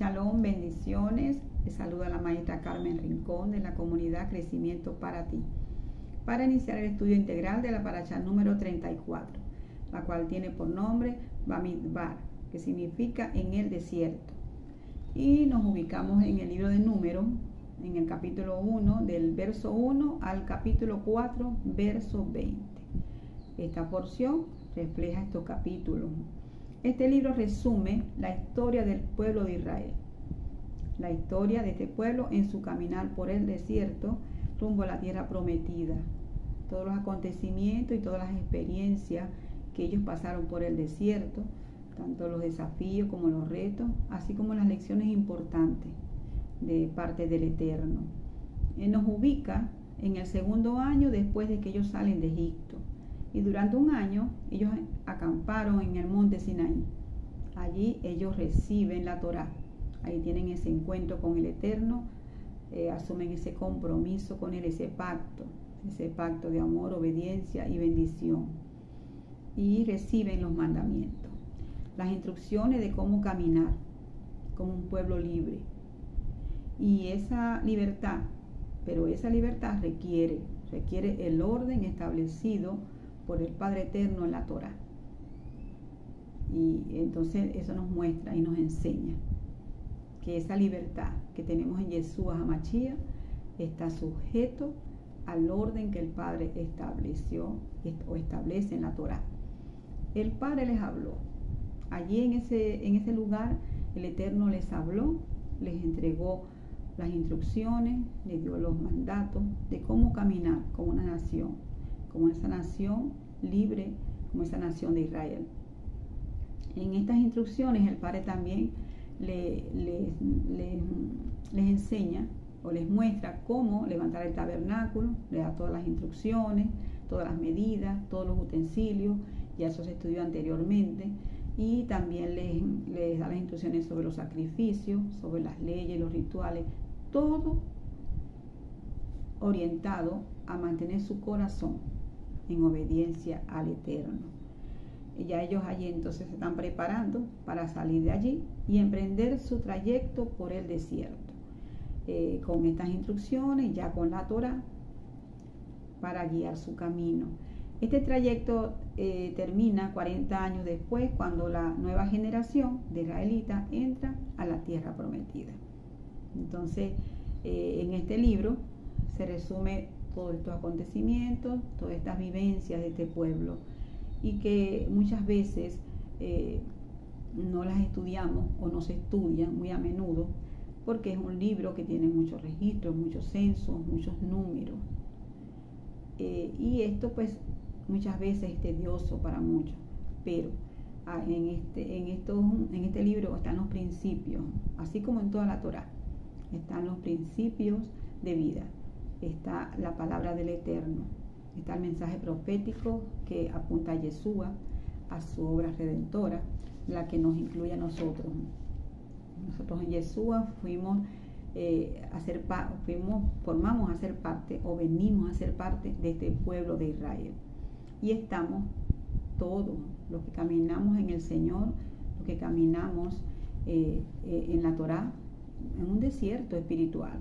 Shalom, bendiciones. Les saluda la maestra Carmen Rincón de la comunidad Crecimiento para Ti, para iniciar el estudio integral de la parashá número 34, la cual tiene por nombre Bamidbar, que significa en el desierto. Y nos ubicamos en el libro de Números, en el capítulo 1, del verso 1 al capítulo 4, verso 20. Esta porción refleja estos capítulos. Este libro resume la historia del pueblo de Israel, la historia de este pueblo en su caminar por el desierto rumbo a la tierra prometida, todos los acontecimientos y todas las experiencias que ellos pasaron por el desierto, tanto los desafíos como los retos, así como las lecciones importantes de parte del Eterno. Nos ubica en el segundo año después de que ellos salen de Egipto. Y durante un año ellos acamparon en el monte Sinaí. Allí ellos reciben la Torá. Ahí tienen ese encuentro con el Eterno, asumen ese compromiso con Él, ese pacto de amor, obediencia y bendición. Y reciben los mandamientos, las instrucciones de cómo caminar como un pueblo libre. Y esa libertad, pero esa libertad requiere el orden establecido por el Padre Eterno en la Torá. Y entonces eso nos muestra y nos enseña que esa libertad que tenemos en Yeshua HaMashiach está sujeto al orden que el Padre estableció o establece en la Torá. El Padre les habló. Allí en ese lugar el Eterno les habló, les entregó las instrucciones, les dio los mandatos de cómo caminar como una nación, como esa nación libre, como esa nación de Israel. En estas instrucciones el Padre también les enseña o les muestra cómo levantar el tabernáculo, le da todas las instrucciones, todas las medidas, todos los utensilios, ya eso se estudió anteriormente, y también les da las instrucciones sobre los sacrificios, sobre las leyes, los rituales, todo orientado a mantener su corazón en obediencia al Eterno. Y ya ellos allí entonces se están preparando para salir de allí y emprender su trayecto por el desierto, con estas instrucciones, ya con la Torá, para guiar su camino. Este trayecto termina 40 años después, cuando la nueva generación de israelitas entra a la tierra prometida. Entonces, en este libro se resume todos estos acontecimientos, todas estas vivencias de este pueblo, y que muchas veces no las estudiamos o no se estudian muy a menudo, porque es un libro que tiene muchos registros, muchos censos, muchos números, y esto pues muchas veces es tedioso para muchos, pero en este libro están los principios, así como en toda la Torá, están los principios de vida. Está la palabra del Eterno, está el mensaje profético que apunta a Yeshua, a su obra redentora, la que nos incluye a nosotros. Nosotros en Yeshua formamos a ser parte o venimos a ser parte de este pueblo de Israel. Y estamos todos los que caminamos en el Señor, los que caminamos en la Torá, en un desierto espiritual,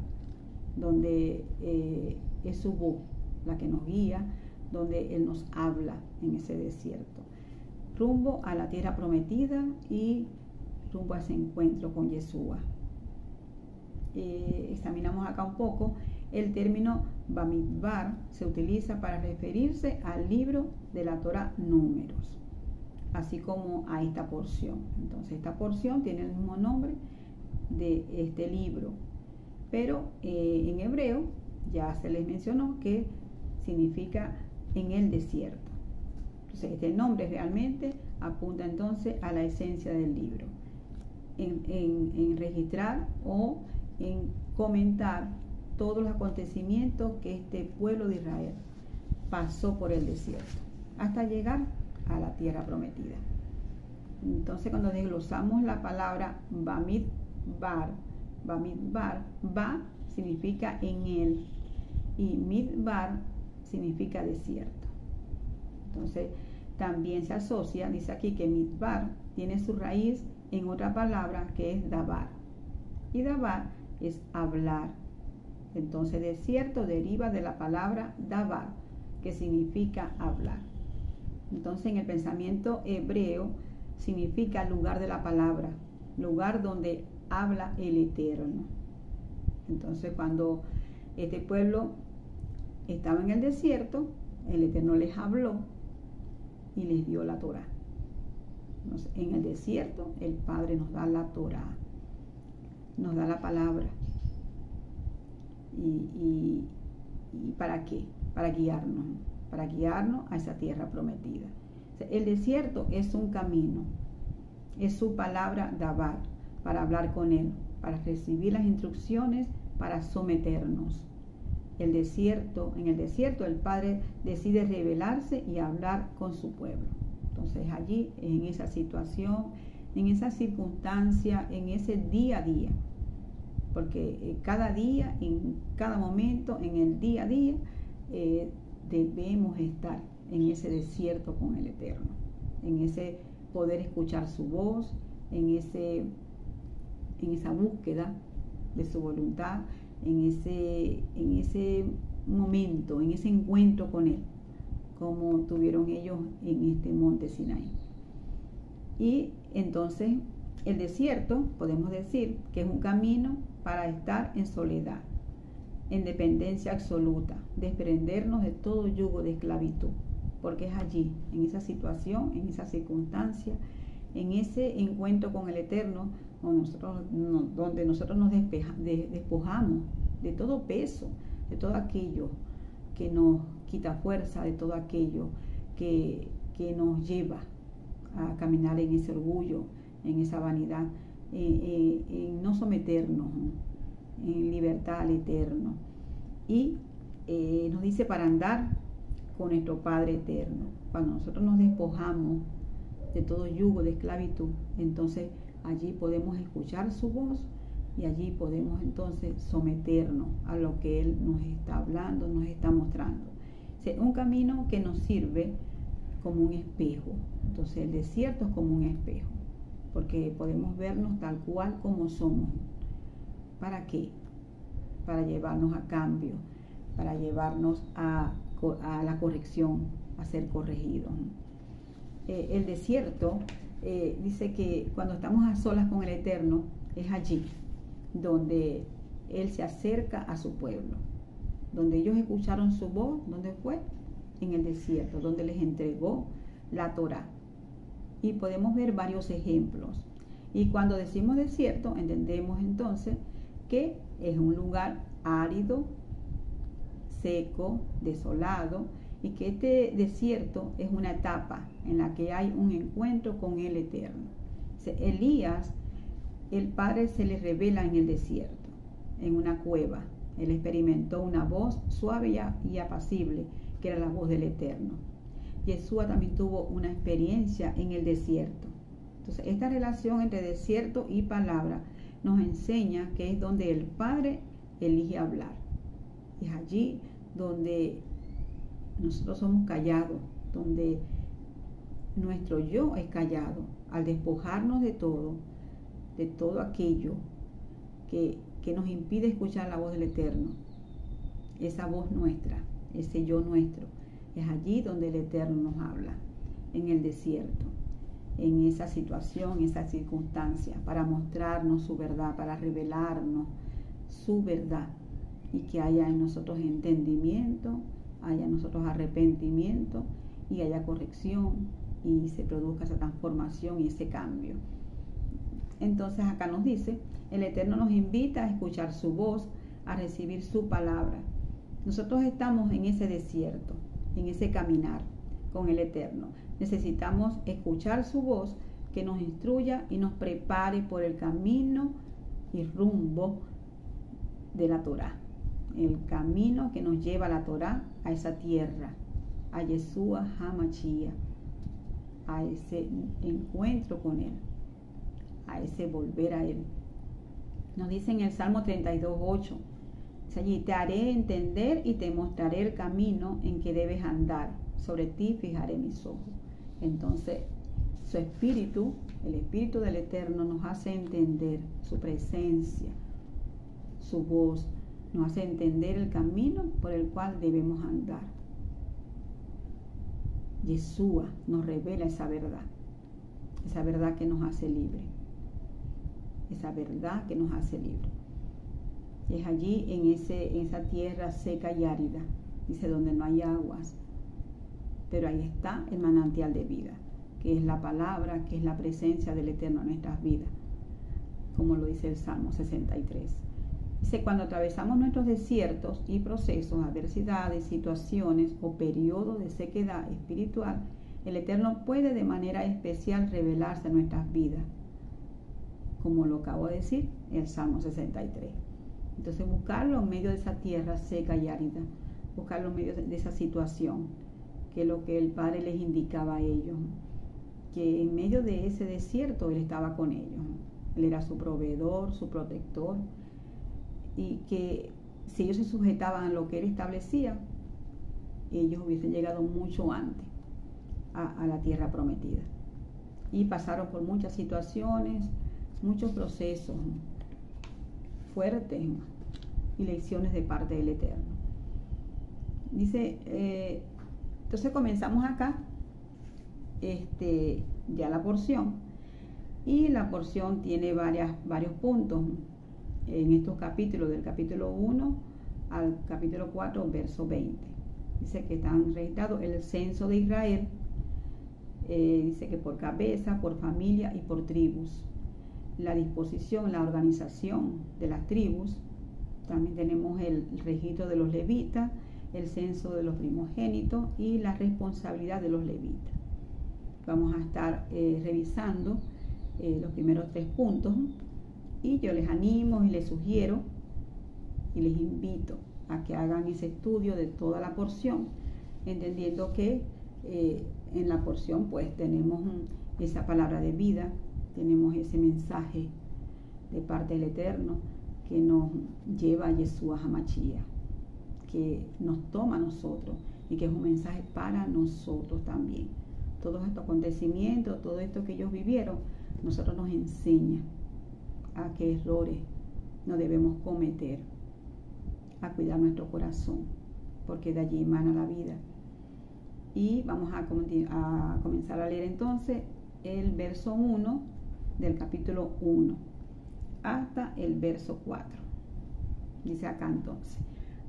donde es su voz la que nos guía, donde Él nos habla en ese desierto, rumbo a la tierra prometida y rumbo a ese encuentro con Yeshua. Examinamos acá un poco. El término Bamidbar se utiliza para referirse al libro de la Torá Números, así como a esta porción. Entonces esta porción tiene el mismo nombre de este libro, pero en hebreo ya se les mencionó que significa en el desierto. Entonces este nombre realmente apunta entonces a la esencia del libro, en registrar o en comentar todos los acontecimientos que este pueblo de Israel pasó por el desierto hasta llegar a la tierra prometida. Entonces cuando desglosamos la palabra Bamidbar, Ba significa en él y Midbar significa desierto. Entonces también se asocia, dice aquí que Midbar tiene su raíz en otra palabra que es Dabar, Y dabar es hablar. Entonces desierto deriva de la palabra dabar, que significa hablar. Entonces en el pensamiento hebreo significa lugar de la palabra, lugar donde habla el Eterno. Entonces cuando este pueblo estaba en el desierto, el Eterno les habló y les dio la Torá. Entonces, en el desierto el Padre nos da la Torá, nos da la palabra. ¿Y para qué? Para guiarnos a esa tierra prometida. O sea, el desierto es un camino, es su palabra dabar, para hablar con Él, para recibir las instrucciones, para someternos. En el desierto el Padre decide revelarse y hablar con su pueblo. Entonces allí, en esa situación, en esa circunstancia, en ese día a día, porque cada día, en cada momento, en el día a día, debemos estar en ese desierto con el Eterno, en ese poder escuchar su voz, en esa búsqueda de su voluntad, en ese momento, en ese encuentro con Él, como tuvieron ellos en este monte Sinaí. Y entonces el desierto, podemos decir que es un camino para estar en soledad, en dependencia absoluta, desprendernos de todo yugo de esclavitud, porque es allí, en esa situación, en esa circunstancia, en ese encuentro con el Eterno, donde nosotros nos despojamos de todo peso, de todo aquello que nos quita fuerza, de todo aquello que nos lleva a caminar en ese orgullo, en esa vanidad, en no someternos, en libertad al Eterno. Y nos dice para andar con nuestro Padre Eterno. Cuando nosotros nos despojamos de todo yugo de esclavitud, entonces allí podemos escuchar su voz y allí podemos entonces someternos a lo que Él nos está hablando, nos está mostrando. Es un camino que nos sirve como un espejo. Entonces el desierto es como un espejo, porque podemos vernos tal cual como somos. ¿Para qué? Para llevarnos a cambio, para llevarnos a la corrección, a ser corregidos. El desierto dice que cuando estamos a solas con el Eterno, es allí donde Él se acerca a su pueblo, donde ellos escucharon su voz. ¿Dónde fue? En el desierto, donde les entregó la Torá. Y podemos ver varios ejemplos. Y cuando decimos desierto, entendemos entonces que es un lugar árido, seco, desolado, y que este desierto es una etapa en la que hay un encuentro con el Eterno. Elías, el Padre se le revela en el desierto, en una cueva. Él experimentó una voz suave y apacible, que era la voz del Eterno. Yeshua también tuvo una experiencia en el desierto. Entonces, esta relación entre desierto y palabra nos enseña que es donde el Padre elige hablar. Es allí donde nosotros somos callados, donde nuestro yo es callado, al despojarnos de todo aquello que nos impide escuchar la voz del Eterno. Esa voz nuestra, ese yo nuestro, es allí donde el Eterno nos habla, en el desierto, en esa situación, esa circunstancia, para mostrarnos su verdad, para revelarnos su verdad, y que haya en nosotros entendimiento, haya en nosotros arrepentimiento y haya corrección y se produzca esa transformación y ese cambio. Entonces acá nos dice, el Eterno nos invita a escuchar su voz, a recibir su palabra. Nosotros estamos en ese desierto, en ese caminar con el Eterno. Necesitamos escuchar su voz, que nos instruya y nos prepare por el camino y rumbo de la Torá. El camino que nos lleva a la Torá, a esa tierra, a Yeshua HaMashiach, a ese encuentro con Él, a ese volver a Él. Nos dice en el Salmo 32:8, allí te haré entender y te mostraré el camino en que debes andar, sobre ti fijaré mis ojos. Entonces, Su espíritu, el espíritu del Eterno, nos hace entender su presencia, su voz, nos hace entender el camino por el cual debemos andar. Yeshua nos revela esa verdad que nos hace libre, esa verdad que nos hace libre. Es allí en esa tierra seca y árida, dice, donde no hay aguas, pero ahí está el manantial de vida, que es la palabra, que es la presencia del Eterno en nuestras vidas, como lo dice el Salmo 63. Dice, cuando atravesamos nuestros desiertos y procesos, adversidades, situaciones o periodos de sequedad espiritual, el Eterno puede de manera especial revelarse en nuestras vidas, como lo acabo de decir, el Salmo 63. Entonces, buscarlo en medio de esa tierra seca y árida, buscarlo en medio de esa situación, que es lo que el Padre les indicaba a ellos, que en medio de ese desierto Él estaba con ellos. Él era su proveedor, su protector, y que si ellos se sujetaban a lo que Él establecía, ellos hubiesen llegado mucho antes a la tierra prometida. Y pasaron por muchas situaciones, muchos procesos fuertes y lecciones de parte del Eterno. Dice, entonces comenzamos acá, ya la porción, y la porción tiene varios puntos en estos capítulos, del capítulo 1 al capítulo 4, verso 20. Dice que están registrados el censo de Israel, dice que por cabeza, por familia y por tribus. La disposición, la organización de las tribus. También tenemos el registro de los levitas, el censo de los primogénitos y la responsabilidad de los levitas. Vamos a estar revisando los primeros 3 puntos, y yo les animo y les sugiero y les invito a que hagan ese estudio de toda la porción, entendiendo que en la porción pues tenemos esa palabra de vida, tenemos ese mensaje de parte del Eterno que nos lleva a Yeshua HaMashiach, que nos toma a nosotros y que es un mensaje para nosotros también. Todos estos acontecimientos, todo esto que ellos vivieron, nosotros nos enseña a qué errores no debemos cometer, a cuidar nuestro corazón, porque de allí emana la vida. Y vamos a comenzar a leer entonces el verso 1 del capítulo 1 hasta el verso 4. Dice acá entonces: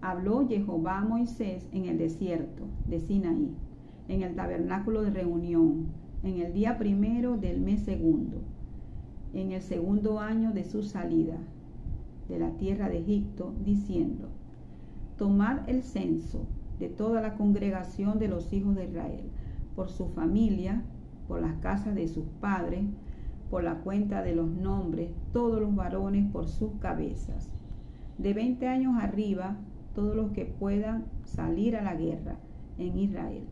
habló Jehová a Moisés en el desierto de Sinaí, en el tabernáculo de reunión, en el día primero del mes segundo, en el segundo año de su salida de la tierra de Egipto, diciendo: tomad el censo de toda la congregación de los hijos de Israel, por su familia, por las casas de sus padres, por la cuenta de los nombres, todos los varones por sus cabezas, de 20 años arriba, todos los que puedan salir a la guerra en Israel.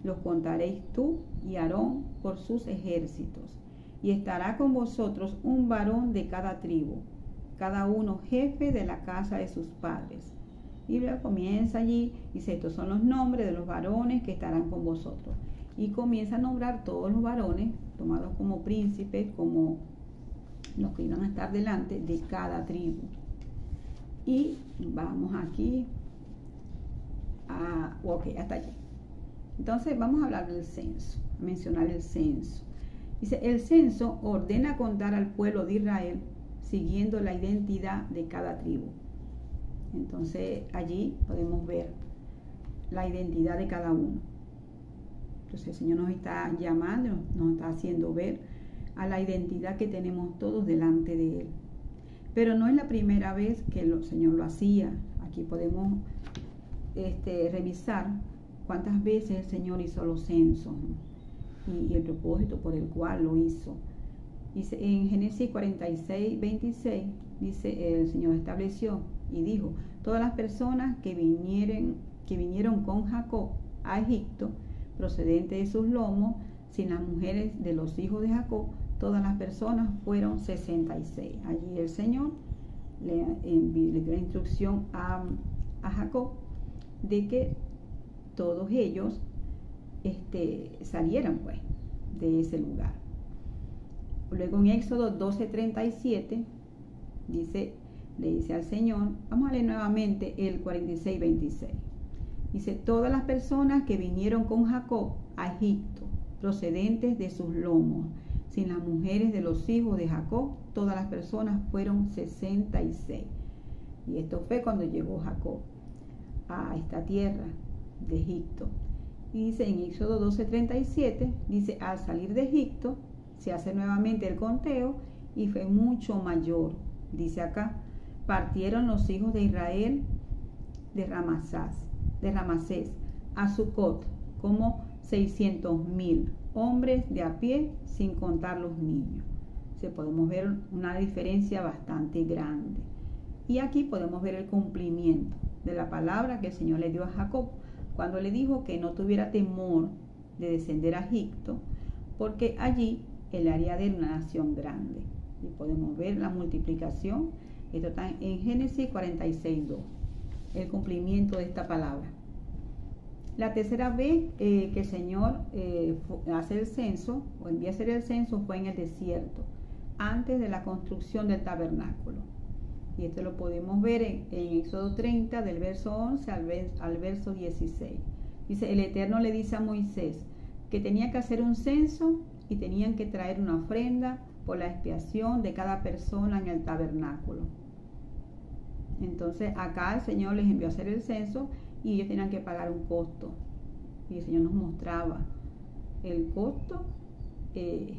Los contaréis tú y Aarón por sus ejércitos, y estará con vosotros un varón de cada tribu, cada uno jefe de la casa de sus padres. Y luego comienza allí, dice: estos son los nombres de los varones que estarán con vosotros. Y comienza a nombrar todos los varones, tomados como príncipes, como los que iban a estar delante de cada tribu. Y vamos aquí hasta allí. Entonces vamos a hablar del censo, a mencionar el censo. Dice: el censo ordena contar al pueblo de Israel siguiendo la identidad de cada tribu. Entonces allí podemos ver la identidad de cada uno. Entonces el Señor nos está llamando, nos está haciendo ver a la identidad que tenemos todos delante de Él. Pero no es la primera vez que el Señor lo hacía. Aquí podemos revisar cuántas veces el Señor hizo los censos y el propósito por el cual lo hizo. Dice en Génesis 46, 26, dice: el Señor estableció y dijo: todas las personas que vinieron con Jacob a Egipto, procedente de sus lomos, sin las mujeres de los hijos de Jacob, todas las personas fueron 66. Allí el Señor le dio la instrucción a Jacob de que todos ellos salieran pues de ese lugar. Luego en Éxodo 12:37 le dice al Señor, vamos a leer nuevamente el 46:26. Dice, todas las personas que vinieron con Jacob a Egipto, procedentes de sus lomos, sin las mujeres de los hijos de Jacob, todas las personas fueron 66. Y esto fue cuando llegó Jacob a esta tierra de Egipto. Y dice en Éxodo 12:37, dice, al salir de Egipto, se hace nuevamente el conteo y fue mucho mayor. Dice acá, partieron los hijos de Israel de Ramasés a Sucot como 600,000 hombres de a pie, sin contar los niños. Podemos ver una diferencia bastante grande. Y aquí podemos ver el cumplimiento de la palabra que el Señor le dio a Jacob cuando le dijo que no tuviera temor de descender a Egipto, porque allí él haría de él una nación grande. Y podemos ver la multiplicación. Esto está en Génesis 46:2, el cumplimiento de esta palabra. La tercera vez que el Señor hace el censo o envía a hacer el censo fue en el desierto, antes de la construcción del tabernáculo. Y esto lo podemos ver en Éxodo 30, del verso 11 al verso 16. Dice, el Eterno le dice a Moisés que tenía que hacer un censo y tenían que traer una ofrenda por la expiación de cada persona en el tabernáculo. Entonces acá el Señor les envió a hacer el censo y ellos tenían que pagar un costo. Y el Señor nos mostraba el costo de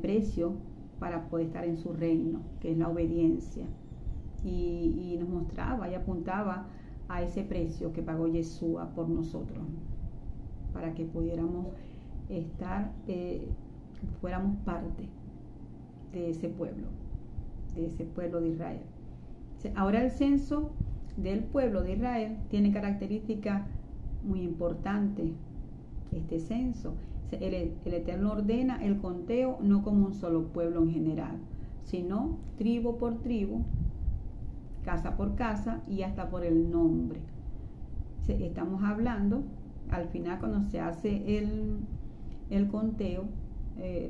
precio para poder estar en su reino, que es la obediencia. Y nos mostraba y apuntaba a ese precio que pagó Yeshua por nosotros, para que pudiéramos estar, fuéramos parte de ese pueblo de Israel. Ahora el censo del pueblo de Israel tiene características muy importantes. Este censo, el Eterno ordena el conteo no como un solo pueblo en general, sino tribu por tribu, casa por casa y hasta por el nombre. Estamos hablando, al final cuando se hace el conteo,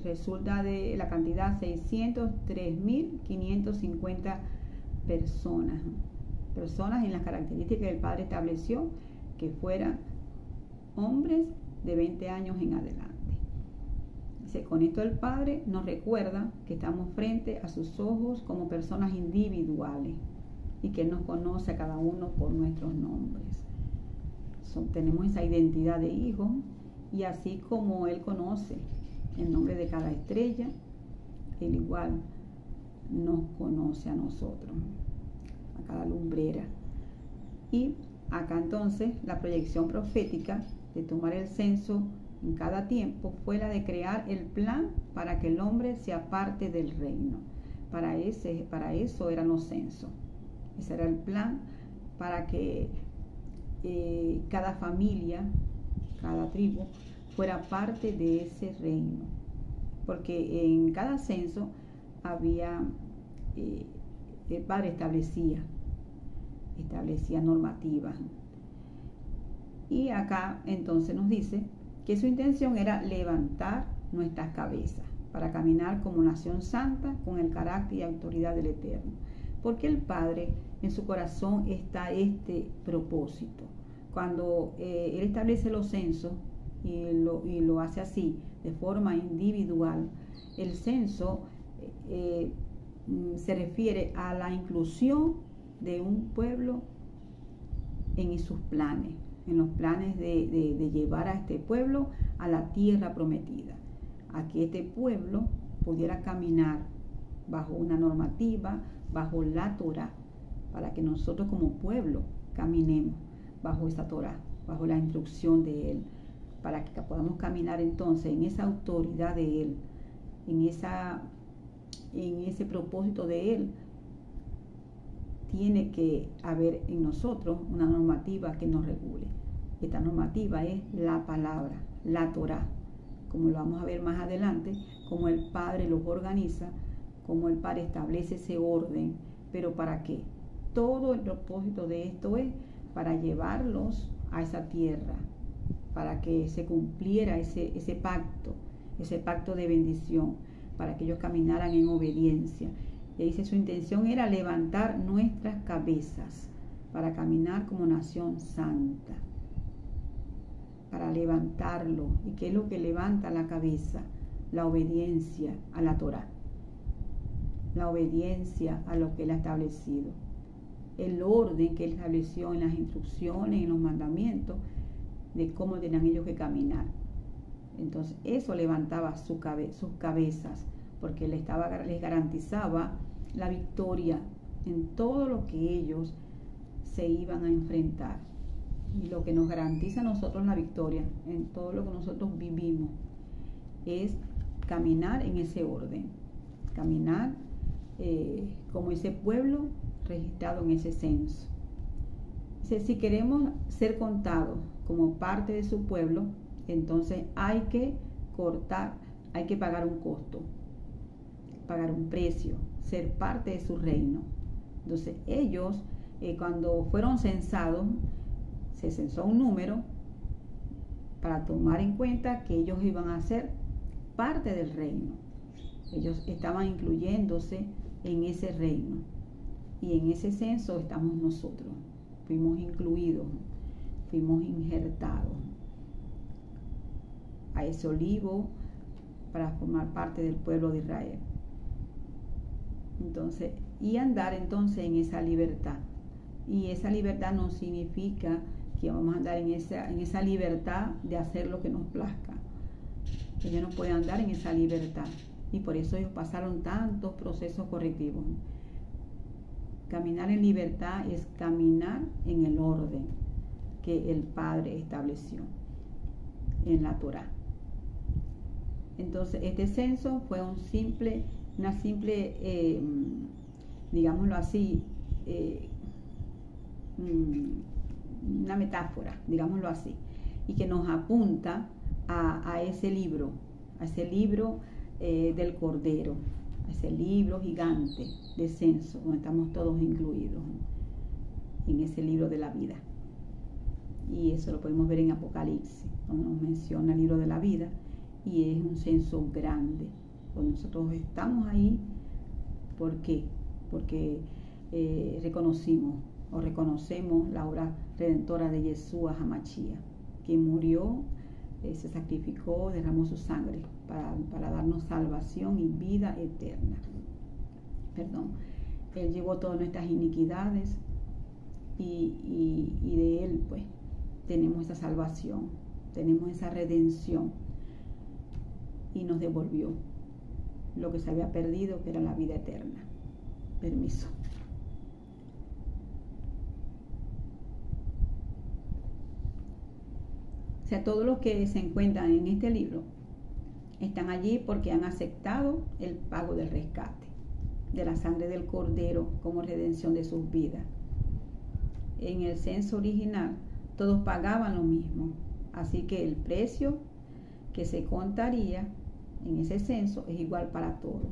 resulta de la cantidad 603.550 personas en las características que el Padre estableció, que fueran hombres de 20 años en adelante. Con esto el Padre nos recuerda que estamos frente a sus ojos como personas individuales y que Él nos conoce a cada uno por nuestros nombres. Tenemos esa identidad de hijos, y así como Él conoce el nombre de cada estrella, Él igual nos conoce a nosotros, a cada lumbrera. Y acá entonces la proyección profética de tomar el censo en cada tiempo fue la de crear el plan para que el hombre sea parte del reino. Para eso eran los censos. Ese era el plan para que cada familia, cada tribu fuera parte de ese reino, porque en cada censo había el Padre establecía normativas, y acá entonces nos dice que su intención era levantar nuestras cabezas para caminar como nación santa con el carácter y autoridad del Eterno, porque el Padre en su corazón está este propósito. Cuando Él establece los censos y lo hace así, de forma individual, el censo se refiere a la inclusión de un pueblo en sus planes, en los planes de llevar a este pueblo a la tierra prometida, a que este pueblo pudiera caminar bajo una normativa, bajo la Torá, para que nosotros como pueblo caminemos bajo esa Torá, bajo la instrucción de Él, para que podamos caminar entonces en esa autoridad de Él, en ese propósito de Él. Tiene que haber en nosotros una normativa que nos regule. Esta normativa es la palabra, la Torá, como lo vamos a ver más adelante, como el Padre los organiza, como el Padre establece ese orden. ¿Pero para qué? Todo el propósito de esto es para llevarlos a esa tierra para que se cumpliera ese pacto de bendición, para que ellos caminaran en obediencia. Y dice, su intención era levantar nuestras cabezas para caminar como nación santa, para levantarlo. ¿Y qué es lo que levanta la cabeza? La obediencia a la Torá, la obediencia a lo que Él ha establecido, el orden que Él estableció en las instrucciones, en los mandamientos, de cómo tenían ellos que caminar. Entonces eso levantaba sus cabezas, porque les garantizaba la victoria en todo lo que ellos se iban a enfrentar. Y lo que nos garantiza a nosotros la victoria en todo lo que nosotros vivimos es caminar en ese orden, caminar como ese pueblo registrado en ese censo. Dice, si queremos ser contados como parte de su pueblo, entonces hay que pagar un costo, pagar un precio, ser parte de su reino. Entonces ellos, cuando fueron censados, se censó un número para tomar en cuenta que ellos iban a ser parte del reino. Ellos estaban incluyéndose en ese reino. Y en ese censo estamos nosotros. Fuimos incluidos, fuimos injertados a ese olivo para formar parte del pueblo de Israel. Entonces, y andar entonces en esa libertad. Y esa libertad no significa que vamos a andar en esa libertad de hacer lo que nos plazca. Ellos no pueden andar en esa libertad. Y por eso ellos pasaron tantos procesos correctivos. Caminar en libertad es caminar en el orden que el Padre estableció en la Torá. Entonces, este censo fue una simple, digámoslo así, una metáfora, digámoslo así, y que nos apunta a ese libro del Cordero, a ese libro gigante de censo, donde estamos todos incluidos en ese libro de la vida. Y eso lo podemos ver en Apocalipsis, donde nos menciona el libro de la vida, y es un censo grande, donde nosotros estamos ahí. ¿Por qué? Porque reconocemos la obra redentora de Yeshua HaMashiach, que murió, se sacrificó, derramó su sangre para darnos salvación y vida eterna. Él llevó todas nuestras iniquidades y de Él pues tenemos esa salvación, tenemos esa redención, y nos devolvió lo que se había perdido, que era la vida eterna. Permiso. O sea, todos los que se encuentran en este libro están allí porque han aceptado el pago del rescate, de la sangre del Cordero como redención de sus vidas. En el censo original, todos pagaban lo mismo, así que el precio que se contaría en ese censo es igual para todos.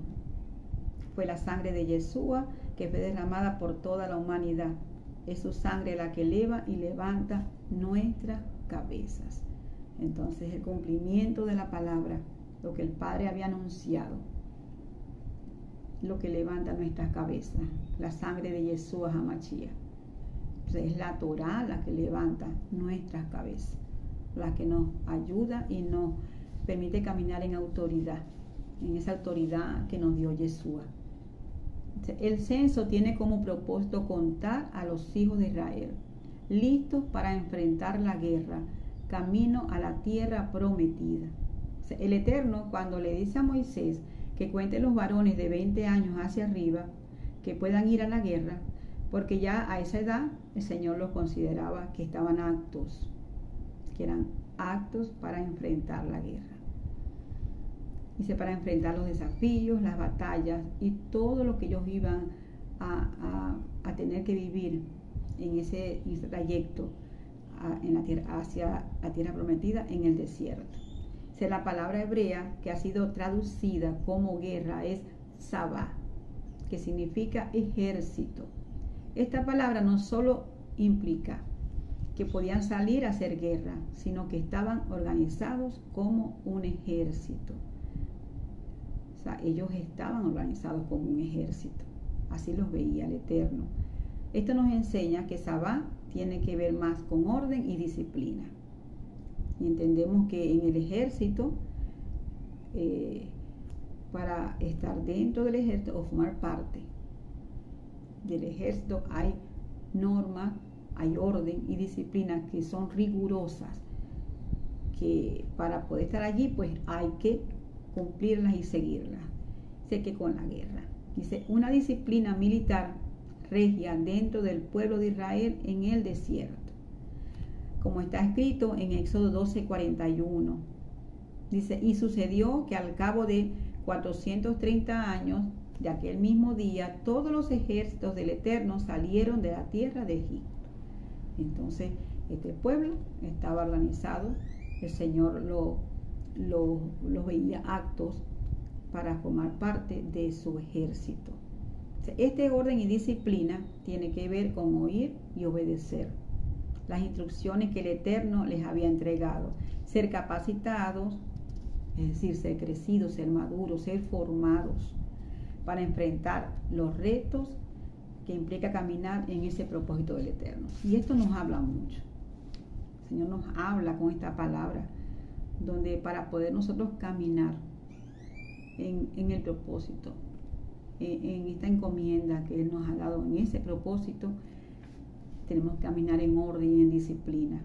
Fue la sangre de Yeshua que fue derramada por toda la humanidad. Es su sangre la que eleva y levanta nuestras cabezas. Entonces, el cumplimiento de la palabra, lo que el Padre había anunciado, lo que levanta nuestras cabezas, la sangre de Yeshua HaMashiach. Entonces, es la Torá la que levanta nuestras cabezas, la que nos ayuda y nos permite caminar en autoridad, en esa autoridad que nos dio Yeshua. El censo tiene como propósito contar a los hijos de Israel, listos para enfrentar la guerra, camino a la tierra prometida. El Eterno, cuando le dice a Moisés que cuente los varones de 20 años hacia arriba, que puedan ir a la guerra, porque ya a esa edad el Señor los consideraba que estaban aptos, que eran aptos para enfrentar la guerra. Dice, para enfrentar los desafíos, las batallas y todo lo que ellos iban a tener que vivir en ese trayecto en la tierra, hacia la tierra prometida en el desierto. Dice, la palabra hebrea que ha sido traducida como guerra es sabá, que significa ejército. Esta palabra no solo implica que podían salir a hacer guerra, sino que estaban organizados como un ejército. O sea, ellos estaban organizados como un ejército. Así los veía el Eterno. Esto nos enseña que Sabá tiene que ver más con orden y disciplina. Y entendemos que en el ejército, para estar dentro del ejército o formar parte del ejército, hay normas, hay orden y disciplina que son rigurosas, que para poder estar allí pues hay que cumplirlas y seguirlas. Sé que con la guerra, dice, una disciplina militar regia dentro del pueblo de Israel en el desierto, como está escrito en Éxodo 12:41. Dice, y sucedió que al cabo de 430 años de aquel mismo día, todos los ejércitos del Eterno salieron de la tierra de Egipto. Entonces, este pueblo estaba organizado, el Señor lo veía aptos para formar parte de su ejército. Este orden y disciplina tiene que ver con oír y obedecer las instrucciones que el Eterno les había entregado, ser capacitados, es decir, ser crecidos, ser maduros, ser formados para enfrentar los retos que implica caminar en ese propósito del Eterno. Y esto nos habla mucho. El Señor nos habla con esta palabra, donde para poder nosotros caminar en el propósito, en esta encomienda que Él nos ha dado, en ese propósito, tenemos que caminar en orden y en disciplina.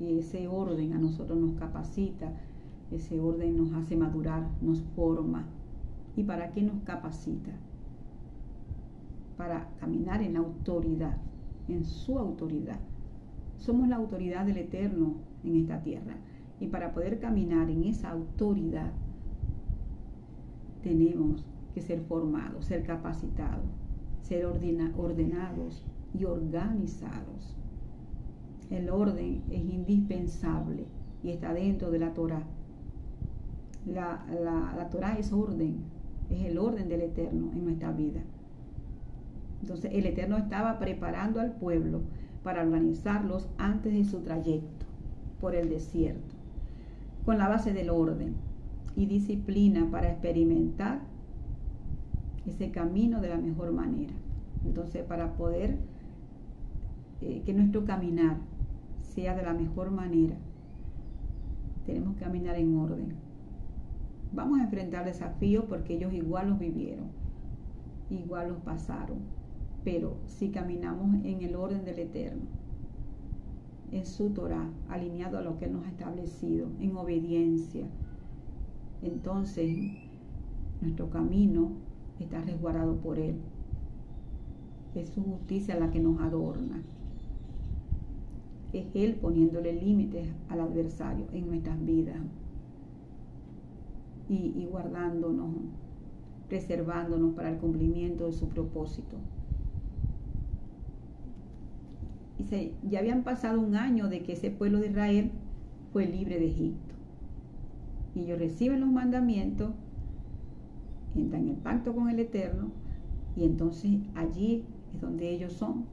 Y ese orden a nosotros nos capacita, ese orden nos hace madurar, nos forma. ¿Y para qué nos capacita? Para caminar en la autoridad, en su autoridad. Somos la autoridad del Eterno en esta tierra. Y para poder caminar en esa autoridad, tenemos que ser formados, ser capacitados, ser ordenados y organizados. El orden es indispensable y está dentro de la Torá. La Torá es orden, es el orden del Eterno en nuestra vida. Entonces el Eterno estaba preparando al pueblo para organizarlos antes de su trayecto por el desierto, con la base del orden y disciplina para experimentar ese camino de la mejor manera. Entonces, para poder que nuestro caminar sea de la mejor manera, tenemos que caminar en orden. Vamos a enfrentar desafíos porque ellos igual los vivieron, igual los pasaron, pero si caminamos en el orden del Eterno, en su Torá, alineado a lo que Él nos ha establecido, en obediencia, entonces nuestro camino está resguardado por Él. Es su justicia la que nos adorna. Es Él poniéndole límites al adversario en nuestras vidas y guardándonos, preservándonos para el cumplimiento de su propósito. Dice, ya habían pasado un año de que ese pueblo de Israel fue libre de Egipto. Y ellos reciben los mandamientos, entran en el pacto con el Eterno, y entonces allí es donde ellos son.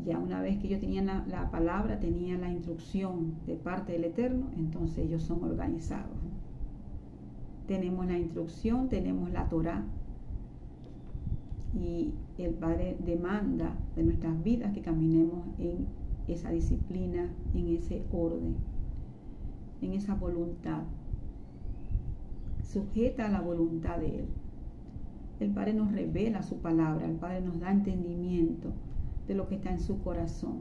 Ya una vez que ellos tenían la palabra, tenían la instrucción de parte del Eterno, entonces ellos son organizados. Tenemos la instrucción, tenemos la Torá, y el Padre demanda de nuestras vidas que caminemos en esa disciplina, en ese orden, en esa voluntad, sujeta a la voluntad de Él. El Padre nos revela su palabra, el Padre nos da entendimiento de lo que está en su corazón,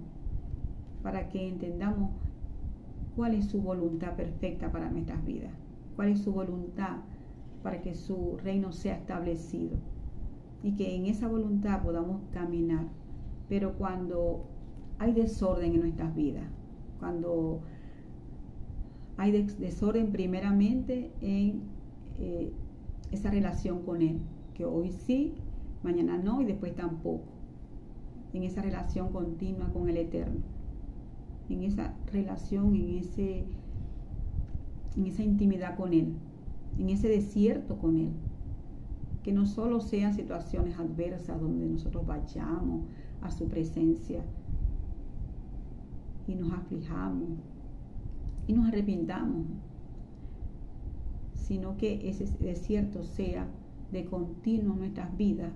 para que entendamos cuál es su voluntad perfecta para nuestras vidas, cuál es su voluntad para que su reino sea establecido, y que en esa voluntad podamos caminar. Pero cuando hay desorden en nuestras vidas, cuando hay desorden primeramente en esa relación con Él, que hoy sí, mañana no y después tampoco, en esa relación continua con el Eterno, en esa relación, en esa intimidad con Él, en ese desierto con Él. Que no solo sean situaciones adversas donde nosotros vayamos a su presencia y nos aflijamos y nos arrepintamos, sino que ese desierto sea de continuo en nuestras vidas.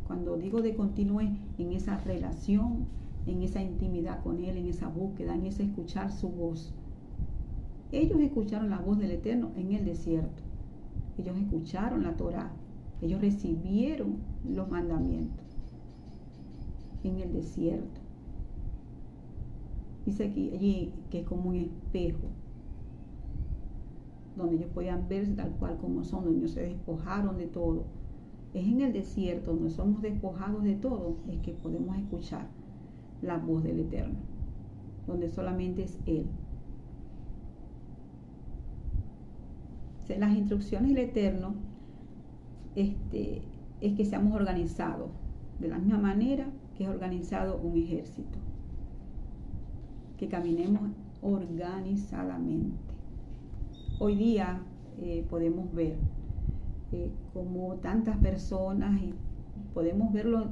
Cuando digo de continuo es en esa relación, en esa intimidad con Él, en esa búsqueda, en ese escuchar su voz. Ellos escucharon la voz del Eterno en el desierto. Ellos escucharon la Torá. Ellos recibieron los mandamientos en el desierto. Dice aquí, allí que es como un espejo, donde ellos podían verse tal cual como son, donde ellos se despojaron de todo. Es en el desierto, donde somos despojados de todo, es que podemos escuchar la voz del Eterno, donde solamente es Él. Las instrucciones del Eterno es que seamos organizados, de la misma manera que es organizado un ejército, que caminemos organizadamente. Hoy día podemos ver como tantas personas, y podemos verlo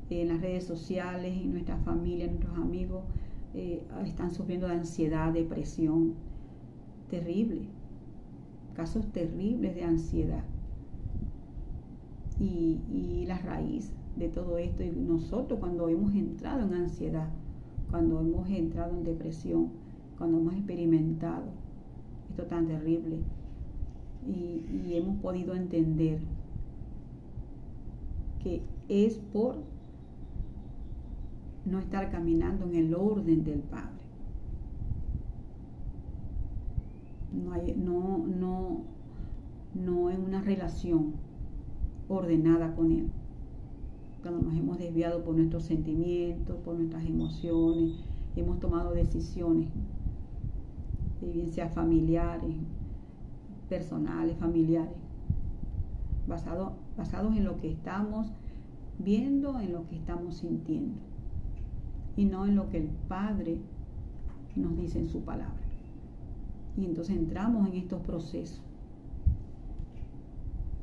en las redes sociales, en nuestra familia, en nuestros amigos, están sufriendo de ansiedad, depresión, terrible, casos terribles de ansiedad. Y la raíz de todo esto, y nosotros cuando hemos entrado en ansiedad, cuando hemos entrado en depresión, cuando hemos experimentado esto tan terrible, y hemos podido entender que es por no estar caminando en el orden del Padre. No en una relación ordenada con Él. Cuando nos hemos desviado por nuestros sentimientos, por nuestras emociones, hemos tomado decisiones, bien sea familiares, personales, familiares, basados en lo que estamos viendo, en lo que estamos sintiendo, y no en lo que el Padre nos dice en su palabra. Y entonces entramos en estos procesos.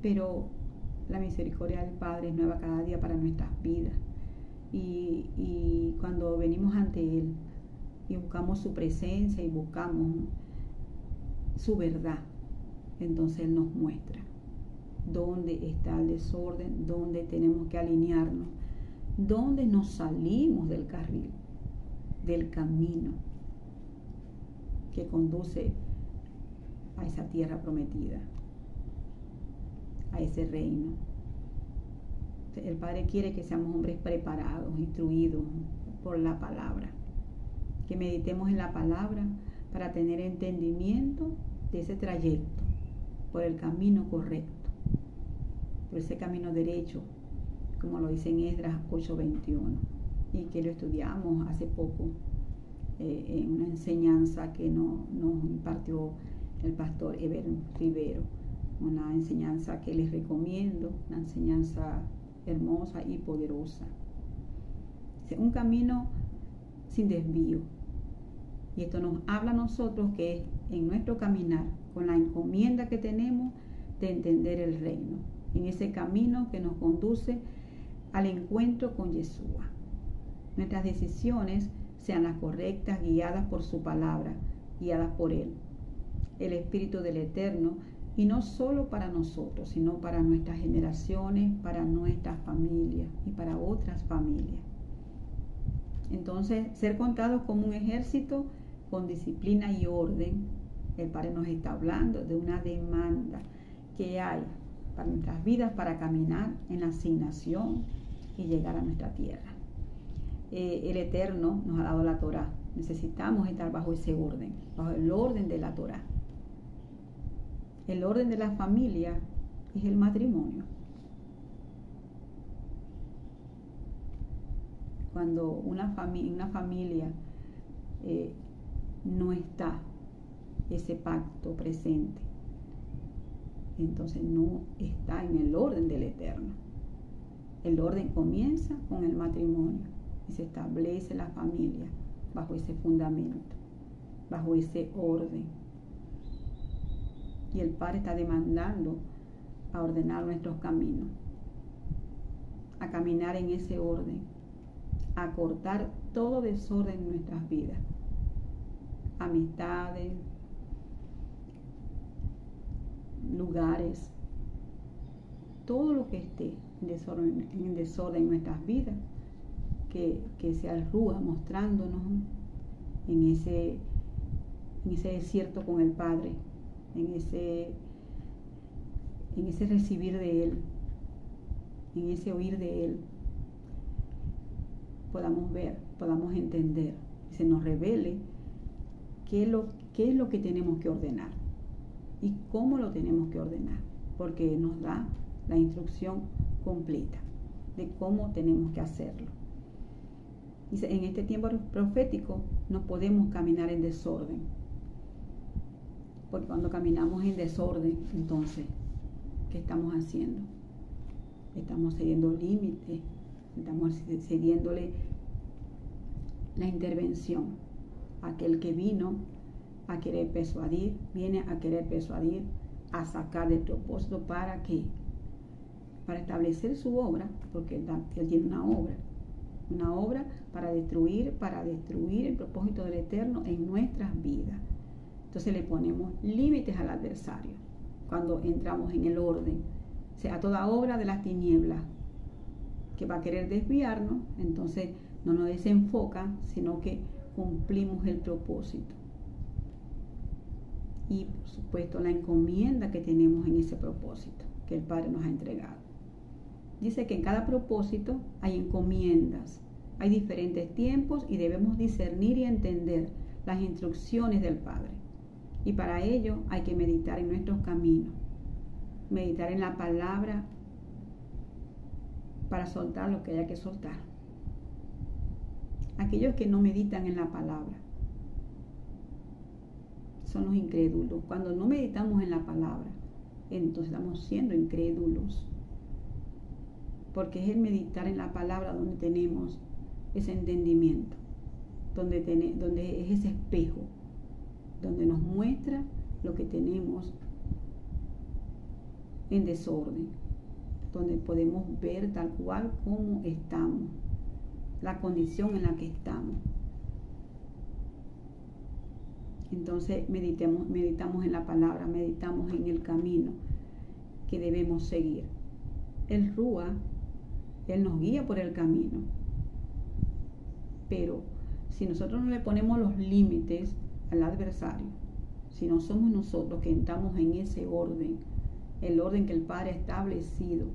Pero la misericordia del Padre es nueva cada día para nuestras vidas. Y cuando venimos ante Él y buscamos su presencia y buscamos su verdad, entonces Él nos muestra dónde está el desorden, dónde tenemos que alinearnos, dónde nos salimos del carril, del camino que conduce a esa tierra prometida, a ese reino. El Padre quiere que seamos hombres preparados, instruidos por la palabra, que meditemos en la palabra para tener entendimiento de ese trayecto, por el camino correcto, por ese camino derecho, como lo dice en Esdras 8:21, y que lo estudiamos hace poco en una enseñanza que nos impartió el pastor Eber Rivero, una enseñanza que les recomiendo, una enseñanza hermosa y poderosa. Un camino sin desvío. Y esto nos habla a nosotros que es en nuestro caminar, con la encomienda que tenemos de entender el reino, en ese camino que nos conduce al encuentro con Yeshua. Nuestras decisiones sean las correctas, guiadas por su palabra, guiadas por Él, el Espíritu del Eterno, y no solo para nosotros, sino para nuestras generaciones, para nuestras familias y para otras familias. Entonces, ser contados como un ejército con disciplina y orden. El Padre nos está hablando de una demanda que hay para nuestras vidas, para caminar en la asignación y llegar a nuestra tierra. El Eterno nos ha dado la Torá. Necesitamos estar bajo ese orden, bajo el orden de la Torá. El orden de la familia es el matrimonio. Cuando una familia no está ese pacto presente, entonces no está en el orden del Eterno. El orden comienza con el matrimonio y se establece la familia bajo ese fundamento, bajo ese orden. Y el Padre está demandando a ordenar nuestros caminos, a caminar en ese orden, a cortar todo desorden en nuestras vidas. amistades, lugares, todo lo que esté en desorden en nuestras vidas, que sea el Rúa mostrándonos en ese desierto con el Padre, en ese recibir de Él, en ese oír de Él, podamos ver, podamos entender, y se nos revele qué es lo que tenemos que ordenar y cómo lo tenemos que ordenar, porque nos da la instrucción completa de cómo tenemos que hacerlo. Dice, en este tiempo profético no podemos caminar en desorden, porque cuando caminamos en desorden, entonces, ¿qué estamos haciendo? Estamos cediendo límites, estamos cediéndole la intervención a aquel que vino a querer persuadir, viene a querer persuadir, a sacar del propósito. ¿Para qué? Para establecer su obra, porque él tiene una obra para destruir el propósito del Eterno en nuestras vidas. Entonces le ponemos límites al adversario cuando entramos en el orden. O sea, a toda obra de las tinieblas que va a querer desviarnos, entonces no nos desenfoca, sino que cumplimos el propósito. Y por supuesto la encomienda que tenemos en ese propósito que el Padre nos ha entregado. Dice que en cada propósito hay encomiendas, hay diferentes tiempos y debemos discernir y entender las instrucciones del Padre. Y para ello hay que meditar en nuestros caminos, meditar en la palabra para soltar lo que haya que soltar. Aquellos que no meditan en la palabra son los incrédulos. Cuando no meditamos en la palabra, entonces estamos siendo incrédulos, porque es el meditar en la palabra donde tenemos ese entendimiento, donde es ese espejo, donde nos muestra lo que tenemos en desorden, donde podemos ver tal cual como estamos, la condición en la que estamos. Entonces meditamos en la palabra, meditamos en el camino que debemos seguir. El Rúa, Él nos guía por el camino, pero si nosotros no le ponemos los límites al adversario, si no somos nosotros que entramos en ese orden, el orden que el Padre ha establecido,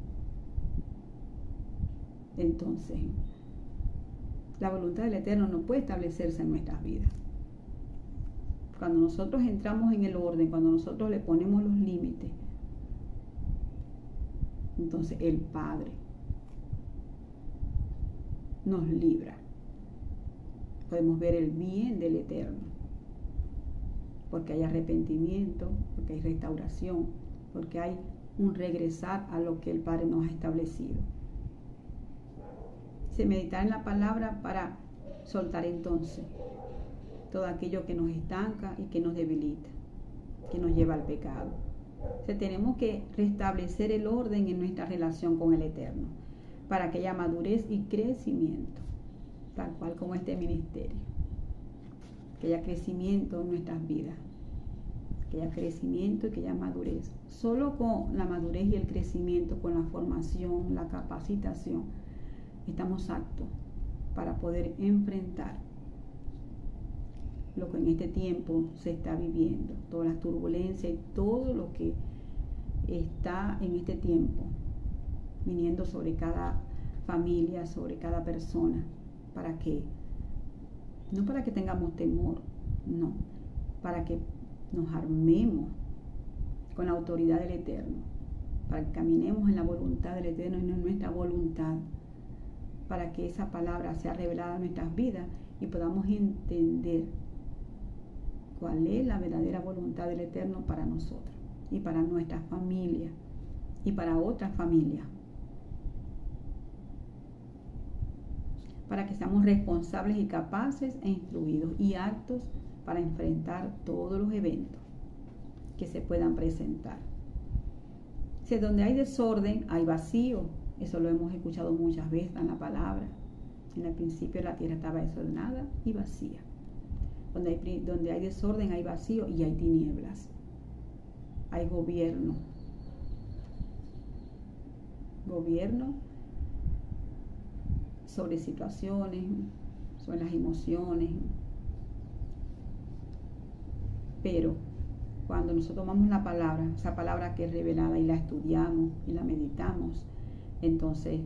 entonces la voluntad del Eterno no puede establecerse en nuestras vidas. Cuando nosotros entramos en el orden, cuando nosotros le ponemos los límites, entonces el Padre nos libra. Podemos ver el bien del Eterno, porque hay arrepentimiento, porque hay restauración, porque hay un regresar a lo que el Padre nos ha establecido. Se medita en la palabra para soltar entonces todo aquello que nos estanca y que nos debilita, que nos lleva al pecado. O sea, tenemos que restablecer el orden en nuestra relación con el Eterno, para que haya madurez y crecimiento, tal cual como este ministerio. Que haya crecimiento en nuestras vidas, que haya crecimiento y que haya madurez. Solo con la madurez y el crecimiento, con la formación, la capacitación, estamos aptos para poder enfrentar lo que en este tiempo se está viviendo, todas las turbulencias y todo lo que está en este tiempo viniendo sobre cada familia, sobre cada persona. ¿Para qué? No para que tengamos temor, no, para que nos armemos con la autoridad del Eterno, para que caminemos en la voluntad del Eterno y no en nuestra voluntad, para que esa palabra sea revelada en nuestras vidas y podamos entender cuál es la verdadera voluntad del Eterno para nosotros y para nuestra familia y para otras familias, para que seamos responsables y capaces e instruidos y aptos para enfrentar todos los eventos que se puedan presentar. Si donde hay desorden hay vacío, eso lo hemos escuchado muchas veces en la palabra. En el principio la tierra estaba desordenada y vacía. Donde hay desorden hay vacío y hay tinieblas. Hay gobierno sobre situaciones, sobre las emociones. Pero cuando nosotros tomamos la palabra, esa palabra que es revelada, y la estudiamos y la meditamos, entonces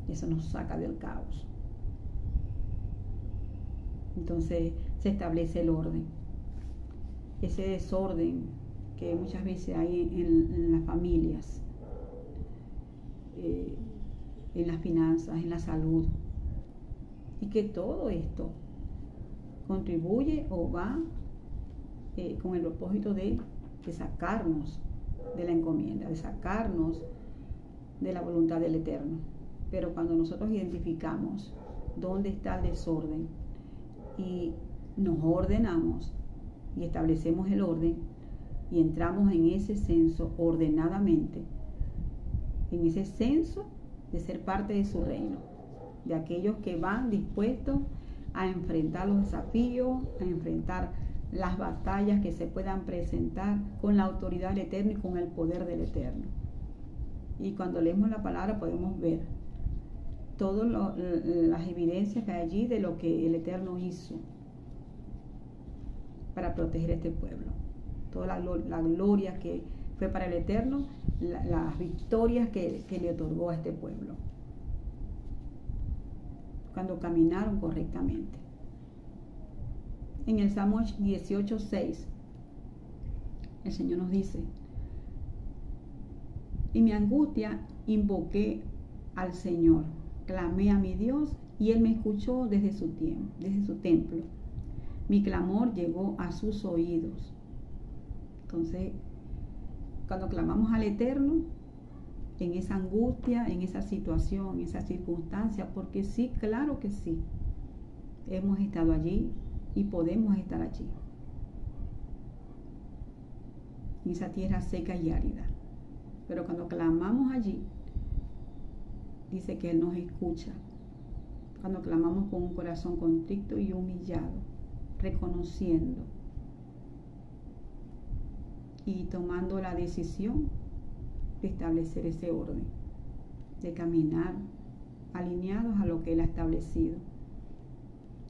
eso nos saca del caos. Entonces se establece el orden. Ese desorden que muchas veces hay en las familias, en las finanzas, en la salud, y que todo esto contribuye o va con el propósito de sacarnos de la encomienda, de sacarnos de la voluntad del Eterno. Pero cuando nosotros identificamos dónde está el desorden y nos ordenamos y establecemos el orden y entramos en ese censo ordenadamente, en ese censo de ser parte de su reino, de aquellos que van dispuestos a enfrentar los desafíos, a enfrentar las batallas que se puedan presentar con la autoridad del Eterno y con el poder del Eterno. Y cuando leemos la palabra podemos ver todas las evidencias que hay allí de lo que el Eterno hizo para proteger a este pueblo. Toda la gloria que fue para el Eterno, las victorias que le otorgó a este pueblo cuando caminaron correctamente. En el Salmo 18:6, el Señor nos dice: y mi angustia invoqué al Señor, clamé a mi Dios y Él me escuchó desde su templo. Mi clamor llegó a sus oídos. Entonces, cuando clamamos al Eterno, en esa angustia, en esa situación, en esa circunstancia, porque sí, claro que sí, hemos estado allí y podemos estar allí, en esa tierra seca y árida. Pero cuando clamamos allí, dice que Él nos escucha. Cuando clamamos con un corazón contrito y humillado, reconociendo y tomando la decisión de establecer ese orden, de caminar alineados a lo que Él ha establecido,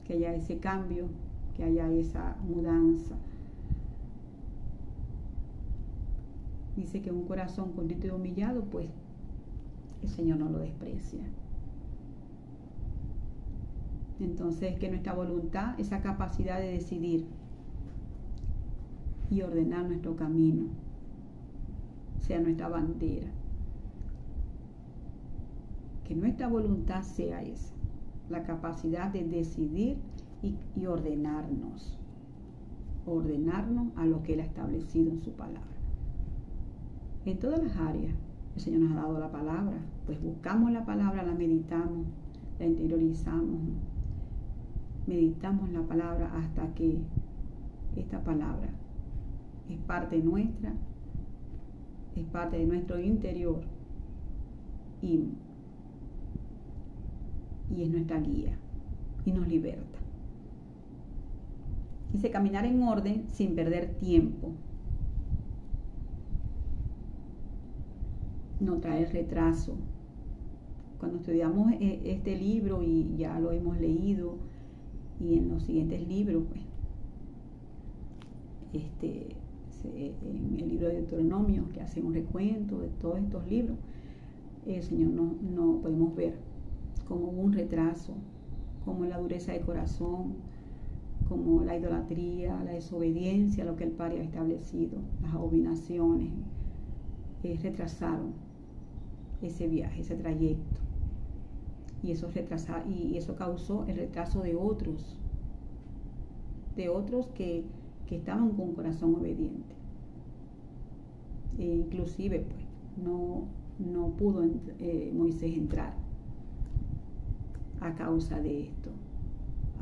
que haya ese cambio, que haya esa mudanza. Dice que un corazón contrito y humillado, pues el Señor no lo desprecia. Entonces, que nuestra voluntad, esa capacidad de decidir y ordenar nuestro camino, sea nuestra bandera. Que nuestra voluntad sea esa, la capacidad de decidir y ordenarnos a lo que Él ha establecido en su palabra. En todas las áreas, el Señor nos ha dado la palabra, pues buscamos la palabra, la meditamos, la interiorizamos, meditamos la palabra hasta que esta palabra es parte nuestra, es parte de nuestro interior y es nuestra guía y nos liberta. Dice caminar en orden sin perder tiempo, no traer retraso. Cuando estudiamos este libro y ya lo hemos leído, y en los siguientes libros, pues, en el libro de Deuteronomio, que hace un recuento de todos estos libros, el Señor no podemos ver como un retraso, como la dureza de corazón, como la idolatría, la desobediencia a lo que el Padre ha establecido, las abominaciones, retrasaron ese viaje, ese trayecto, y eso causó el retraso de otros que estaban con corazón obediente. Inclusive, pues, no pudo Moisés entrar a causa de esto,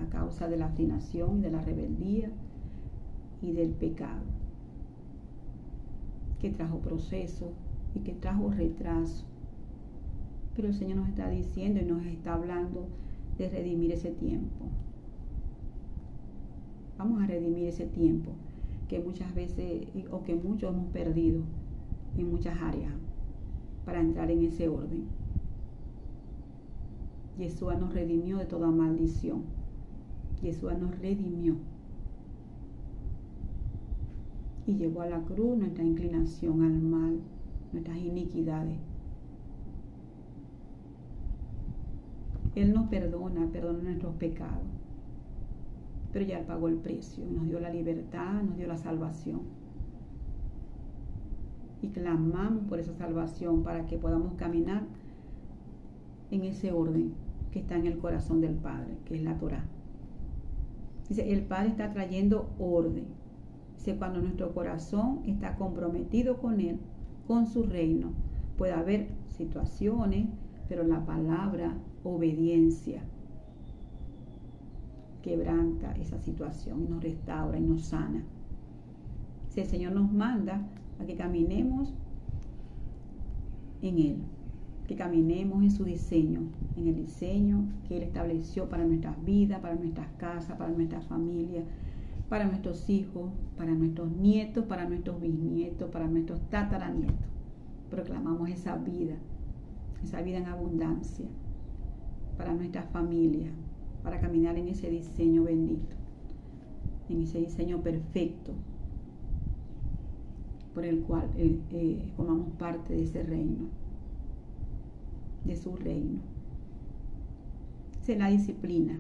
a causa de la obstinación y de la rebeldía y del pecado, que trajo proceso y que trajo retraso. Pero el Señor nos está diciendo y nos está hablando de redimir ese tiempo. Vamos a redimir ese tiempo que muchas veces o que muchos hemos perdido en muchas áreas para entrar en ese orden. Yeshua nos redimió de toda maldición. Yeshua nos redimió y llevó a la cruz nuestra inclinación al mal, nuestras iniquidades. Él nos perdona nuestros pecados, pero ya Él pagó el precio, nos dio la libertad, nos dio la salvación. Y clamamos por esa salvación para que podamos caminar en ese orden que está en el corazón del Padre, que es la Torá. Dice, el Padre está trayendo orden. Dice, cuando nuestro corazón está comprometido con Él, con su reino, puede haber situaciones, pero la palabra obediencia quebranta esa situación y nos restaura y nos sana. Dice, el Señor nos manda a que caminemos en Él, que caminemos en su diseño, en el diseño que Él estableció para nuestras vidas, para nuestras casas, para nuestras familias, para nuestros hijos, para nuestros nietos, para nuestros bisnietos, para nuestros tataranietos. Proclamamos esa vida en abundancia, para nuestras familias, para caminar en ese diseño bendito, en ese diseño perfecto, por el cual formamos parte de ese reino, de su reino. Es la disciplina.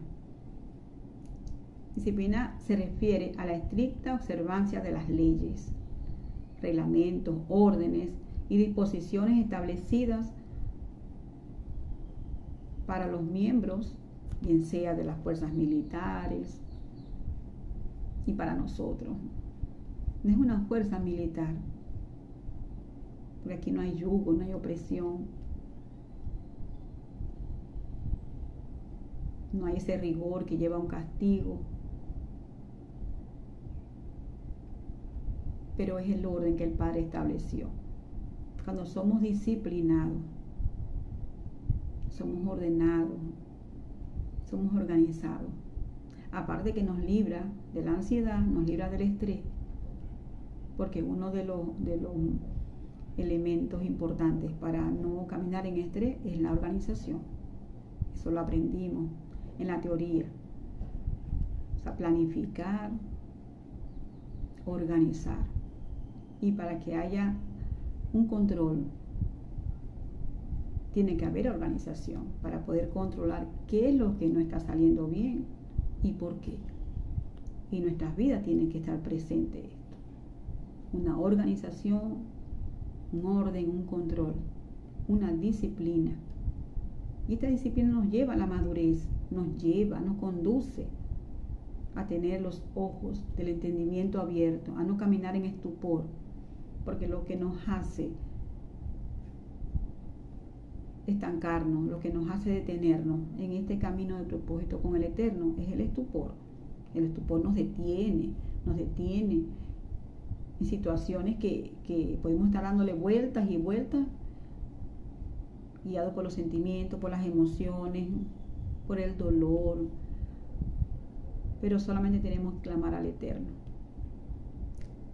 Disciplina se refiere a la estricta observancia de las leyes, reglamentos, órdenes y disposiciones establecidas para los miembros, bien sea de las fuerzas militares y para nosotros. No es una fuerza militar, porque aquí no hay yugo, no hay opresión, no hay ese rigor que lleva a un castigo, pero es el orden que el Padre estableció. Cuando somos disciplinados, somos ordenados, somos organizados. Aparte que nos libra de la ansiedad, nos libra del estrés, porque uno de los elementos importantes para no caminar en estrés es la organización. Eso lo aprendimos en la teoría. O sea, planificar, organizar. Y para que haya un control, tiene que haber organización para poder controlar qué es lo que no está saliendo bien y por qué. Y nuestras vidas tienen que estar presentes esto. Una organización, un orden, un control, una disciplina. Y esta disciplina nos lleva a la madurez, nos conduce a tener los ojos del entendimiento abierto, a no caminar en estupor, porque lo que nos hace estancarnos, lo que nos hace detenernos en este camino de propósito con el Eterno es el estupor. El estupor nos detiene en situaciones que podemos estar dándole vueltas y vueltas, guiados por los sentimientos, por las emociones, por el dolor, pero solamente tenemos que clamar al Eterno.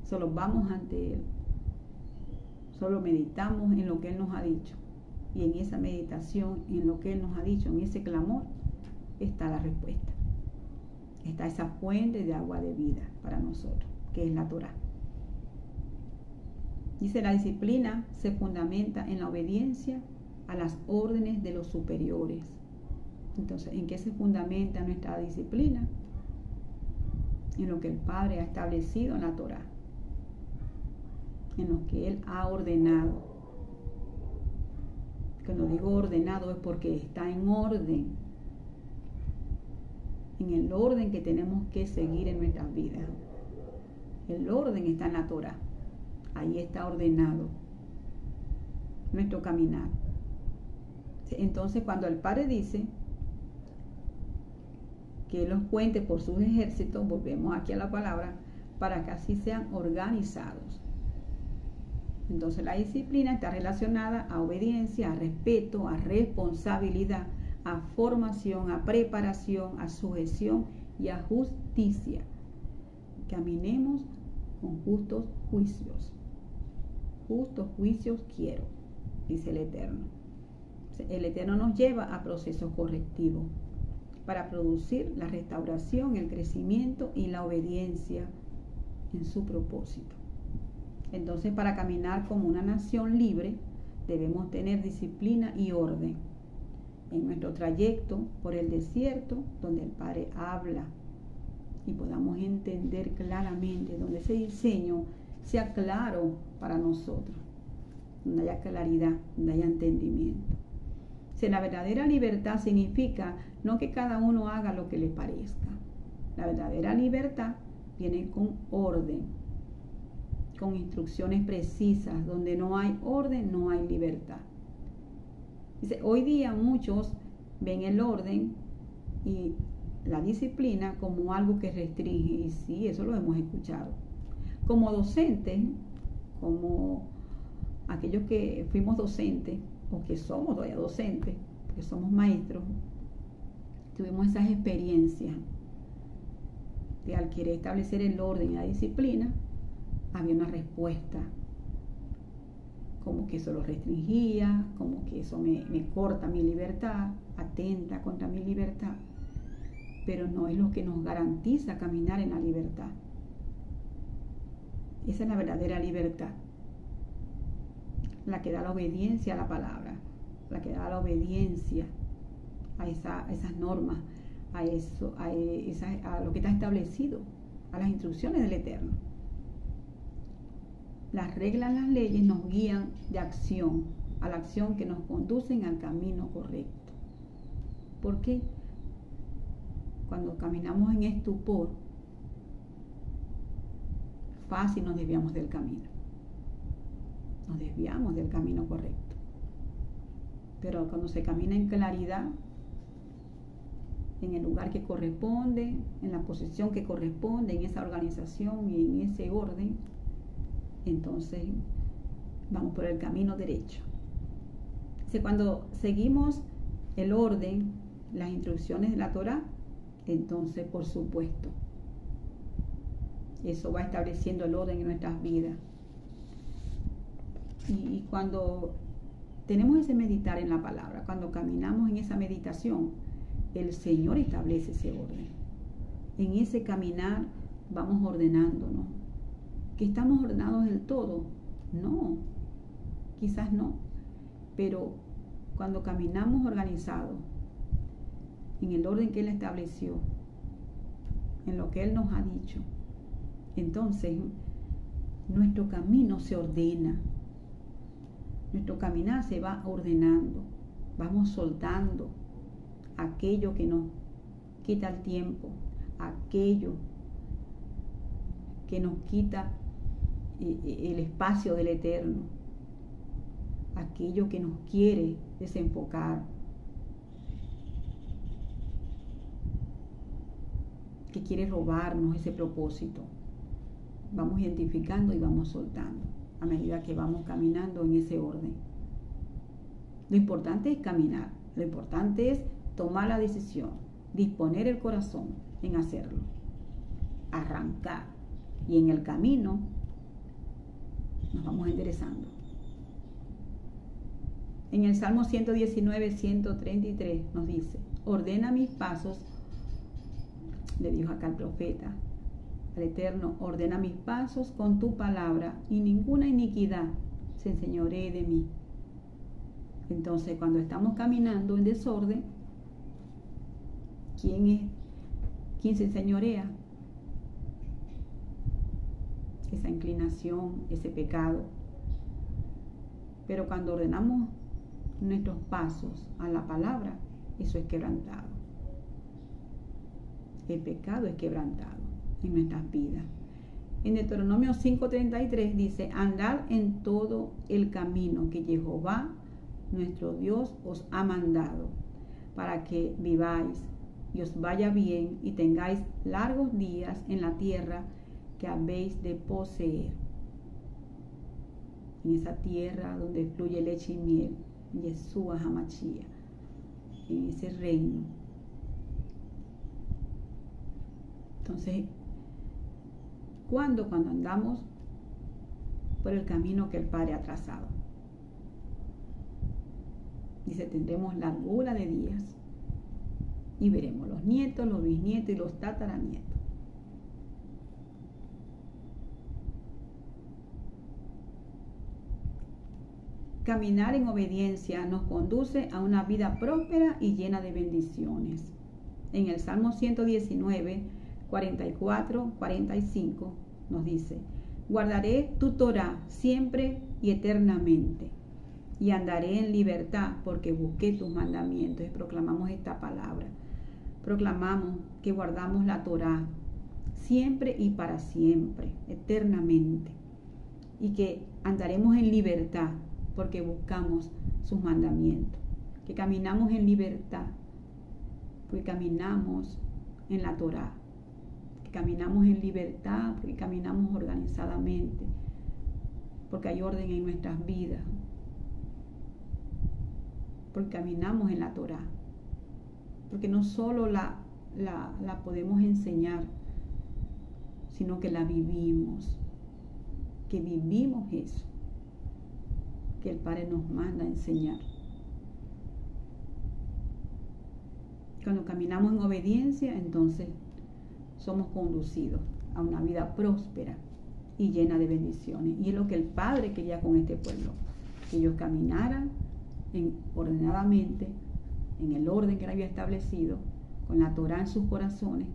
Solo vamos ante Él, solo meditamos en lo que Él nos ha dicho, y en esa meditación, en lo que Él nos ha dicho, en ese clamor, está la respuesta. Está esa fuente de agua de vida para nosotros, que es la Torá. Dice, la disciplina se fundamenta en la obediencia a las órdenes de los superiores. Entonces, ¿en qué se fundamenta nuestra disciplina? En lo que el Padre ha establecido en la Torá, en lo que Él ha ordenado. Cuando digo ordenado es porque está en orden, en el orden que tenemos que seguir en nuestras vidas. El orden está en la Torá, ahí está ordenado nuestro caminar. Entonces, cuando el Padre dice que Él los cuente por sus ejércitos, volvemos aquí a la palabra, para que así sean organizados. Entonces, la disciplina está relacionada a obediencia, a respeto, a responsabilidad, a formación, a preparación, a sujeción y a justicia. caminemos con justos juicios. Justos juicios quiero, dice el Eterno. El Eterno nos lleva a procesos correctivos para producir la restauración, el crecimiento y la obediencia en su propósito. Entonces, para caminar como una nación libre, debemos tener disciplina y orden en nuestro trayecto por el desierto, donde el Padre habla y podamos entender claramente, donde ese diseño sea claro para nosotros, donde haya claridad, donde haya entendimiento. Si la verdadera libertad significa no que cada uno haga lo que le parezca. La verdadera libertad viene con orden, con instrucciones precisas. Donde no hay orden, no hay libertad. Dice, hoy día muchos ven el orden y la disciplina como algo que restringe. Y sí, eso lo hemos escuchado. Como docentes, como aquellos que fuimos docentes, o que somos todavía docentes, porque somos maestros, tuvimos esas experiencias de al querer establecer el orden y la disciplina, había una respuesta, como que eso lo restringía, como que eso me corta mi libertad, atenta contra mi libertad, pero no es lo que nos garantiza caminar en la libertad. Esa es la verdadera libertad, la que da la obediencia a la palabra, la que da la obediencia a esas normas, a lo que está establecido, a las instrucciones del Eterno. Las reglas, las leyes nos guían de acción, a la acción que nos conducen al camino correcto. ¿Por qué? Cuando caminamos en estupor, fácil nos desviamos del camino. Nos desviamos del camino correcto. Pero cuando se camina en claridad, en el lugar que corresponde, en la posición que corresponde, en esa organización y en ese orden, entonces vamos por el camino derecho. Cuando seguimos el orden, las instrucciones de la Torá, entonces por supuesto eso va estableciendo el orden en nuestras vidas. Y cuando tenemos ese meditar en la palabra, cuando caminamos en esa meditación, el Señor establece ese orden. En ese caminar vamos ordenándonos. ¿Que estamos ordenados del todo? No, quizás no. Pero cuando caminamos organizados, en el orden que Él estableció, en lo que Él nos ha dicho, entonces nuestro camino se ordena. Nuestro caminar se va ordenando, vamos soltando aquello que nos quita el tiempo, aquello que nos quita el espacio del Eterno, aquello que nos quiere desenfocar, que quiere robarnos ese propósito. Vamos identificando y vamos soltando a medida que vamos caminando en ese orden. Lo importante es caminar, lo importante es tomar la decisión, disponer el corazón en hacerlo, arrancar, y en el camino nos vamos enderezando. En el Salmo 119, 133 nos dice, ordena mis pasos, le dijo acá el profeta, al Eterno, ordena mis pasos con tu palabra y ninguna iniquidad se enseñoree de mí. Entonces, cuando estamos caminando en desorden, ¿quién se enseñorea? Esa inclinación, ese pecado. Pero cuando ordenamos nuestros pasos a la palabra, eso es quebrantado. El pecado es quebrantado en nuestras vidas. En Deuteronomio 5:33 dice, andad en todo el camino que Jehová, nuestro Dios, os ha mandado, para que viváis y os vaya bien y tengáis largos días en la tierra que habéis de poseer. En esa tierra donde fluye leche y miel, Yeshua Hamashia, en ese reino. Entonces, ¿Cuándo? Cuando andamos por el camino que el Padre ha trazado. Dice, tendremos largura de días y veremos los nietos, los bisnietos y los tataranietos. Caminar en obediencia nos conduce a una vida próspera y llena de bendiciones. En el Salmo 119, 44, 45 nos dice, guardaré tu Torá siempre y eternamente, y andaré en libertad porque busqué tus mandamientos. Y proclamamos esta palabra. Proclamamos que guardamos la Torá siempre y para siempre, eternamente, y que andaremos en libertad porque buscamos sus mandamientos, que caminamos en libertad porque caminamos en la Torá, que caminamos en libertad porque caminamos organizadamente, porque hay orden en nuestras vidas, porque caminamos en la Torá, porque no solo la podemos enseñar, sino que la vivimos, que vivimos eso que el Padre nos manda a enseñar. Cuando caminamos en obediencia, entonces somos conducidos a una vida próspera y llena de bendiciones. Y es lo que el Padre quería con este pueblo, que ellos caminaran ordenadamente, en el orden que él había establecido, con la Torá en sus corazones,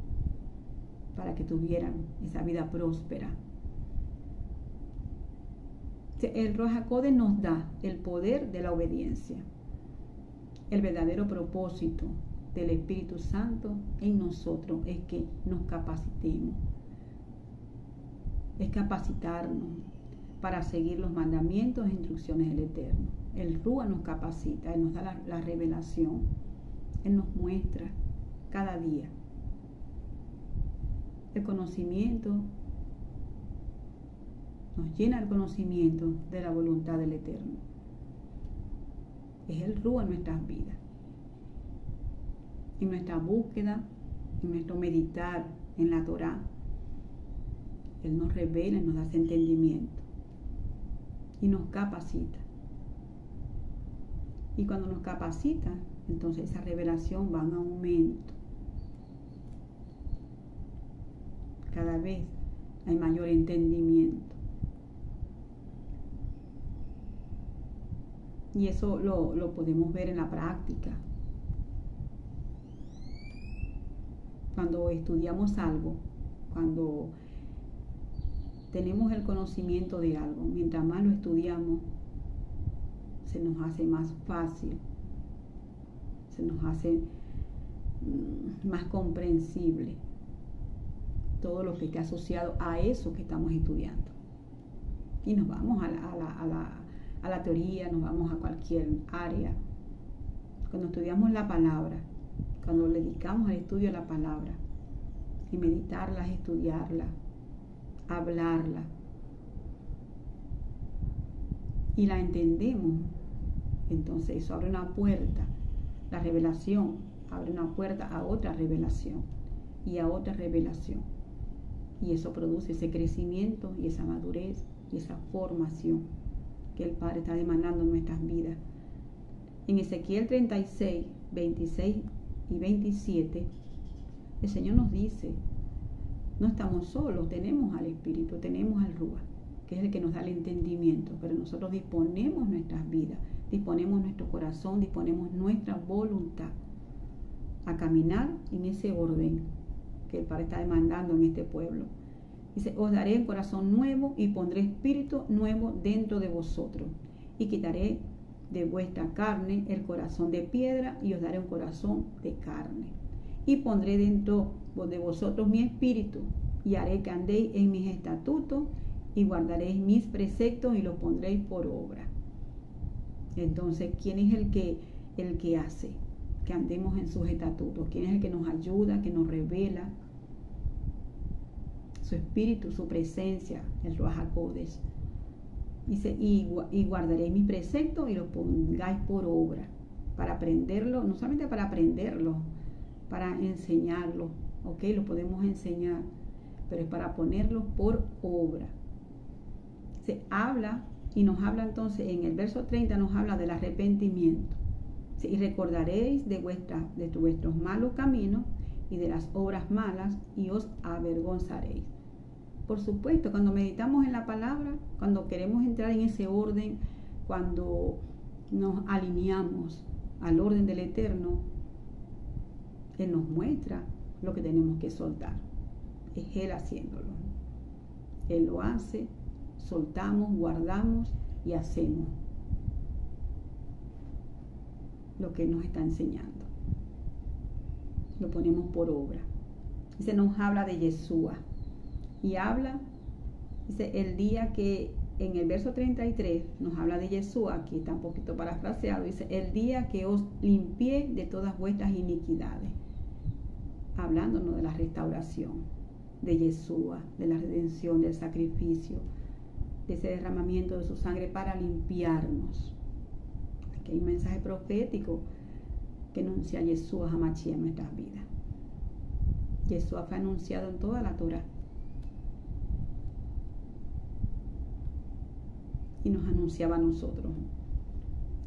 para que tuvieran esa vida próspera. El Ruach HaKodesh nos da el poder de la obediencia, el verdadero propósito del Espíritu Santo en nosotros es que nos capacitemos, es capacitarnos para seguir los mandamientos e instrucciones del Eterno. El Ruach nos capacita, Él nos da la revelación, Él nos muestra cada día el conocimiento. Nos llena el conocimiento de la voluntad del Eterno. Es el Ruach en nuestras vidas. En nuestra búsqueda, en nuestro meditar en la Torá, Él nos revela y nos da ese entendimiento. Y nos capacita. Y cuando nos capacita, entonces esa revelación va en aumento. Cada vez hay mayor entendimiento. Y eso lo podemos ver en la práctica. Cuando estudiamos algo, cuando tenemos el conocimiento de algo, mientras más lo estudiamos, se nos hace más fácil, se nos hace más comprensible todo lo que está asociado a eso que estamos estudiando. Y nos vamos a la teoría, nos vamos a cualquier área. Cuando estudiamos la palabra, cuando le dedicamos al estudio de la palabra, y meditarla, estudiarla, hablarla, y la entendemos, entonces eso abre una puerta. La revelación abre una puerta a otra revelación y a otra revelación. Y eso produce ese crecimiento y esa madurez y esa formación que el Padre está demandando en nuestras vidas. En Ezequiel 36, 26 y 27, el Señor nos dice, no estamos solos, tenemos al Espíritu, tenemos al Ruach, que es el que nos da el entendimiento, pero nosotros disponemos nuestras vidas, disponemos nuestro corazón, disponemos nuestra voluntad a caminar en ese orden que el Padre está demandando en este pueblo. Dice, os daré el corazón nuevo y pondré espíritu nuevo dentro de vosotros y quitaré de vuestra carne el corazón de piedra y os daré un corazón de carne. Y pondré dentro de vosotros mi espíritu y haré que andéis en mis estatutos y guardaréis mis preceptos y los pondréis por obra. Entonces, ¿quién es el que hace que andemos en sus estatutos? ¿Quién es el que nos ayuda, que nos revela? Su espíritu, su presencia, el Ruach HaKodesh. Dice, y guardaréis mis preceptos y los pongáis por obra, para aprenderlo, no solamente para aprenderlo, para enseñarlo, ¿ok? Lo podemos enseñar, pero es para ponerlo por obra. Se habla y nos habla entonces, en el verso 30 nos habla del arrepentimiento. Y recordaréis de vuestros malos caminos y de las obras malas y os avergonzaréis. Por supuesto, cuando meditamos en la palabra, cuando queremos entrar en ese orden, cuando nos alineamos al orden del Eterno, Él nos muestra lo que tenemos que soltar. Es Él haciéndolo. Él lo hace, soltamos, guardamos y hacemos lo que nos está enseñando. Lo ponemos por obra. Se nos habla de Yeshua y habla, dice, el día que en el verso 33 nos habla de Yeshua, aquí está un poquito parafraseado, dice, el día que os limpié de todas vuestras iniquidades, hablándonos de la restauración de Yeshua, de la redención, del sacrificio, de ese derramamiento de su sangre para limpiarnos. Aquí hay un mensaje profético que anuncia Yeshua Hamashiach en nuestras vidas. Yeshua fue anunciado en toda la Torá y nos anunciaba a nosotros.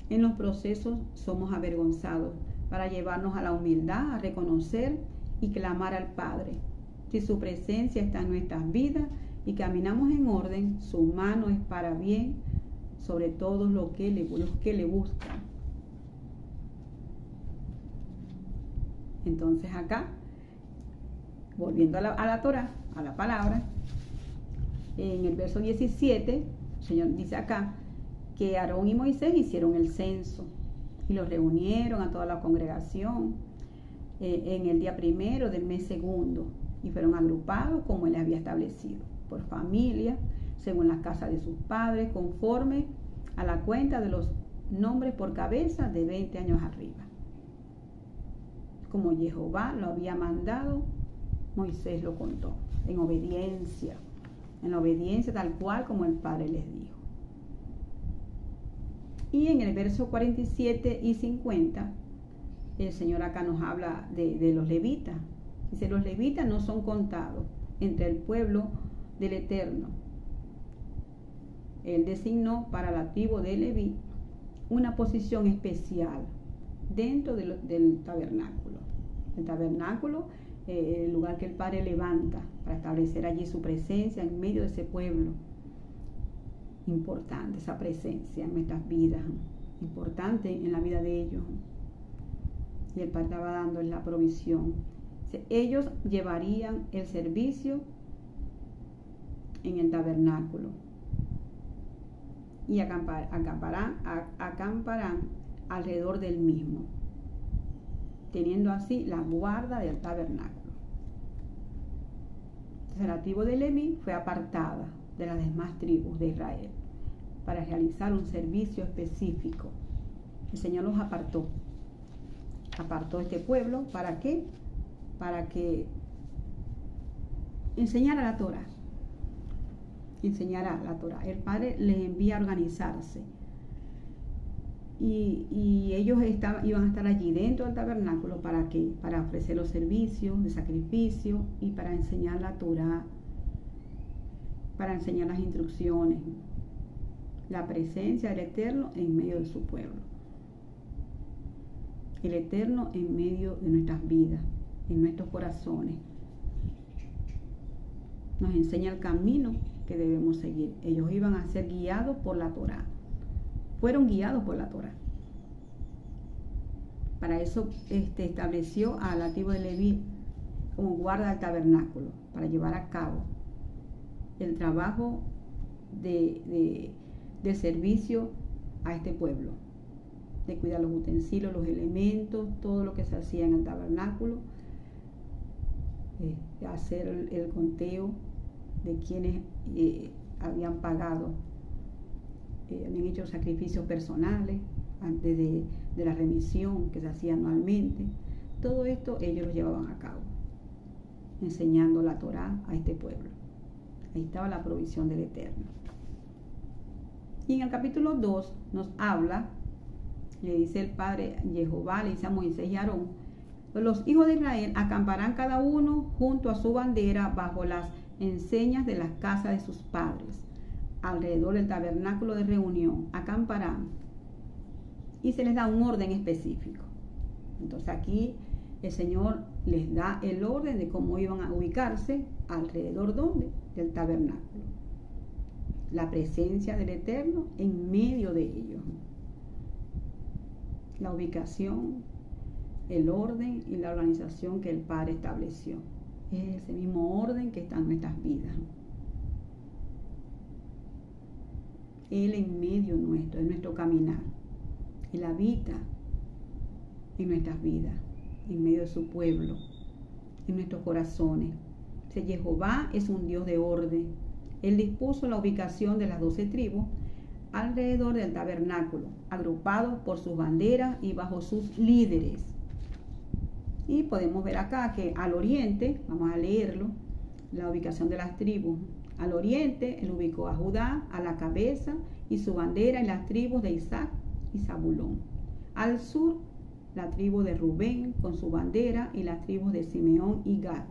En los procesos somos avergonzados para llevarnos a la humildad, a reconocer y clamar al Padre. Si su presencia está en nuestras vidas y caminamos en orden, su mano es para bien sobre todos los que le buscan. Entonces acá, volviendo a la Torá, a la palabra, en el verso 17, el Señor dice acá que Aarón y Moisés hicieron el censo y los reunieron a toda la congregación en el día primero del mes segundo y fueron agrupados como Él les había establecido, por familia, según las casas de sus padres, conforme a la cuenta de los nombres por cabeza de 20 años arriba. Como Jehová lo había mandado, Moisés lo contó, en la obediencia tal cual como el Padre les dijo. Y en el verso 47 y 50, el Señor acá nos habla de los levitas. Dice, los levitas no son contados entre el pueblo del Eterno. Él designó para la tribu de Leví una posición especial dentro del tabernáculo. El tabernáculo, el lugar que el Padre levanta para establecer allí su presencia en medio de ese pueblo. Importante esa presencia en nuestras vidas, importante en la vida de ellos. Y el Padre estaba dando la provisión. Ellos llevarían el servicio en el tabernáculo y acamparán alrededor del mismo, teniendo así la guarda del tabernáculo. Entonces la tribu de Leví fue apartada de las demás tribus de Israel para realizar un servicio específico. El Señor los apartó este pueblo. ¿Para qué? Para que enseñara la Torá. El Padre les envía a organizarse. Y ellos iban a estar allí dentro del tabernáculo. ¿Para qué? Para ofrecer los servicios de sacrificio y para enseñar la Torá, para enseñar las instrucciones, la presencia del Eterno en medio de su pueblo. El Eterno en medio de nuestras vidas, en nuestros corazones. Nos enseña el camino que debemos seguir. Ellos iban a ser guiados por la Torá. Fueron guiados por la Torá. Para eso estableció a la tribu de Leví como guarda del tabernáculo, para llevar a cabo el trabajo de servicio a este pueblo, de cuidar los utensilios, los elementos, todo lo que se hacía en el tabernáculo, hacer el conteo de quienes habían pagado, habían hecho sacrificios personales antes de la remisión que se hacía anualmente. Todo esto ellos lo llevaban a cabo, enseñando la Torá a este pueblo. Ahí estaba la provisión del Eterno. Y en el capítulo 2 nos habla, le dice el Padre Jehová, le dice a Moisés y Aarón: los hijos de Israel acamparán cada uno junto a su bandera bajo las en señas de las casas de sus padres. Alrededor del tabernáculo de reunión acamparán. Y se les da un orden específico. Entonces aquí el Señor les da el orden de cómo iban a ubicarse alrededor del tabernáculo. La presencia del Eterno en medio de ellos. La ubicación, el orden y la organización que el Padre estableció. Es ese mismo orden que está en nuestras vidas. Él en medio nuestro, en nuestro caminar. Él habita en nuestras vidas, en medio de su pueblo, en nuestros corazones. Jehová es un Dios de orden. Él dispuso la ubicación de las 12 tribus alrededor del tabernáculo, agrupados por sus banderas y bajo sus líderes. Y podemos ver acá que al oriente, vamos a leerlo, la ubicación de las tribus. Al oriente, él ubicó a Judá a la cabeza y su bandera en las tribus de Isaac y Zabulón. Al sur, la tribu de Rubén con su bandera y las tribus de Simeón y Gad.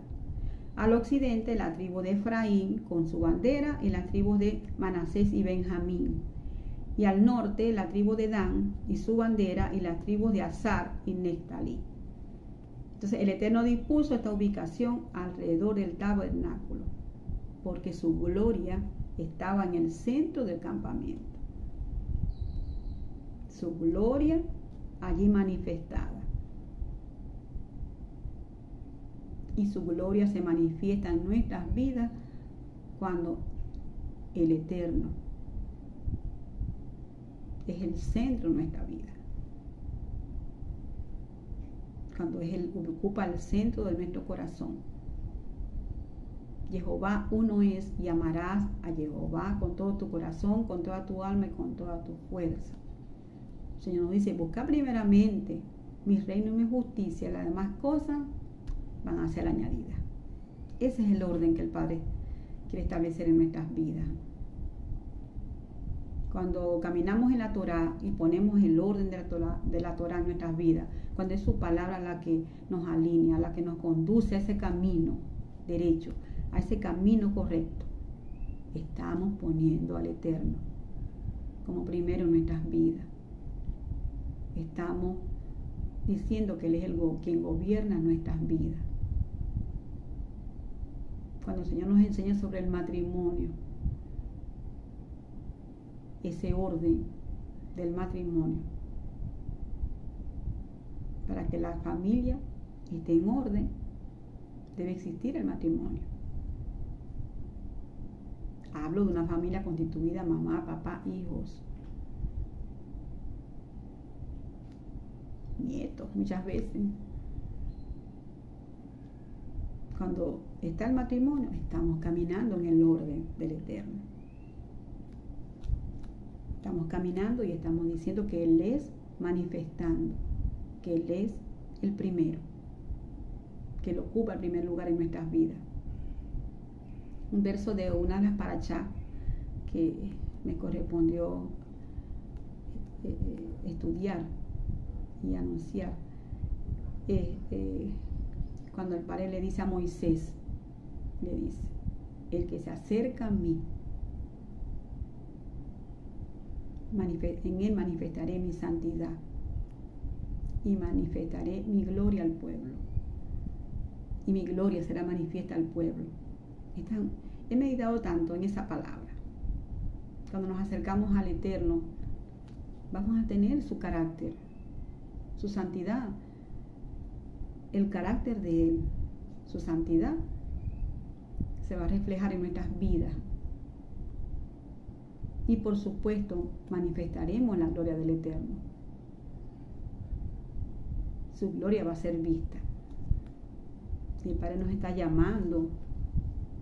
Al occidente, la tribu de Efraín con su bandera y las tribus de Manasés y Benjamín. Y al norte, la tribu de Dan y su bandera y las tribus de Asar y Neftalí. Entonces el Eterno dispuso esta ubicación alrededor del tabernáculo, porque su gloria estaba en el centro del campamento. Su gloria allí manifestada. Y su gloria se manifiesta en nuestras vidas cuando el Eterno es el centro de nuestra vida. Cuando Él ocupa el centro de nuestro corazón. Jehová uno es, y amarás a Jehová con todo tu corazón, con toda tu alma y con toda tu fuerza. El Señor nos dice, busca primeramente mi reino y mi justicia, las demás cosas van a ser añadidas. Ese es el orden que el Padre quiere establecer en nuestras vidas. Cuando caminamos en la Torá y ponemos el orden de la Torá en nuestras vidas, cuando es su palabra la que nos alinea, la que nos conduce a ese camino derecho, a ese camino correcto, estamos poniendo al Eterno como primero en nuestras vidas. Estamos diciendo que Él es quien gobierna nuestras vidas. Cuando el Señor nos enseña sobre el matrimonio, ese orden del matrimonio, para que la familia esté en orden, debe existir el matrimonio. Hablo de una familia constituida, mamá, papá, hijos, nietos, muchas veces. Cuando está el matrimonio, estamos caminando en el orden del Eterno. Estamos caminando y estamos diciendo que Él es manifestando, que Él es el primero, que Él ocupa el primer lugar en nuestras vidas. Un verso de una de las parachá que me correspondió estudiar y anunciar, cuando el Padre le dice a Moisés, le dice, el que se acerca a mí, en él manifestaré mi santidad y manifestaré mi gloria al pueblo, y mi gloria será manifiesta al pueblo. He meditado tanto en esa palabra. Cuando nos acercamos al Eterno, vamos a tener su carácter, su santidad, el carácter de Él, su santidad se va a reflejar en nuestras vidas. Y por supuesto, manifestaremos la gloria del Eterno. Su gloria va a ser vista. El Padre nos está llamando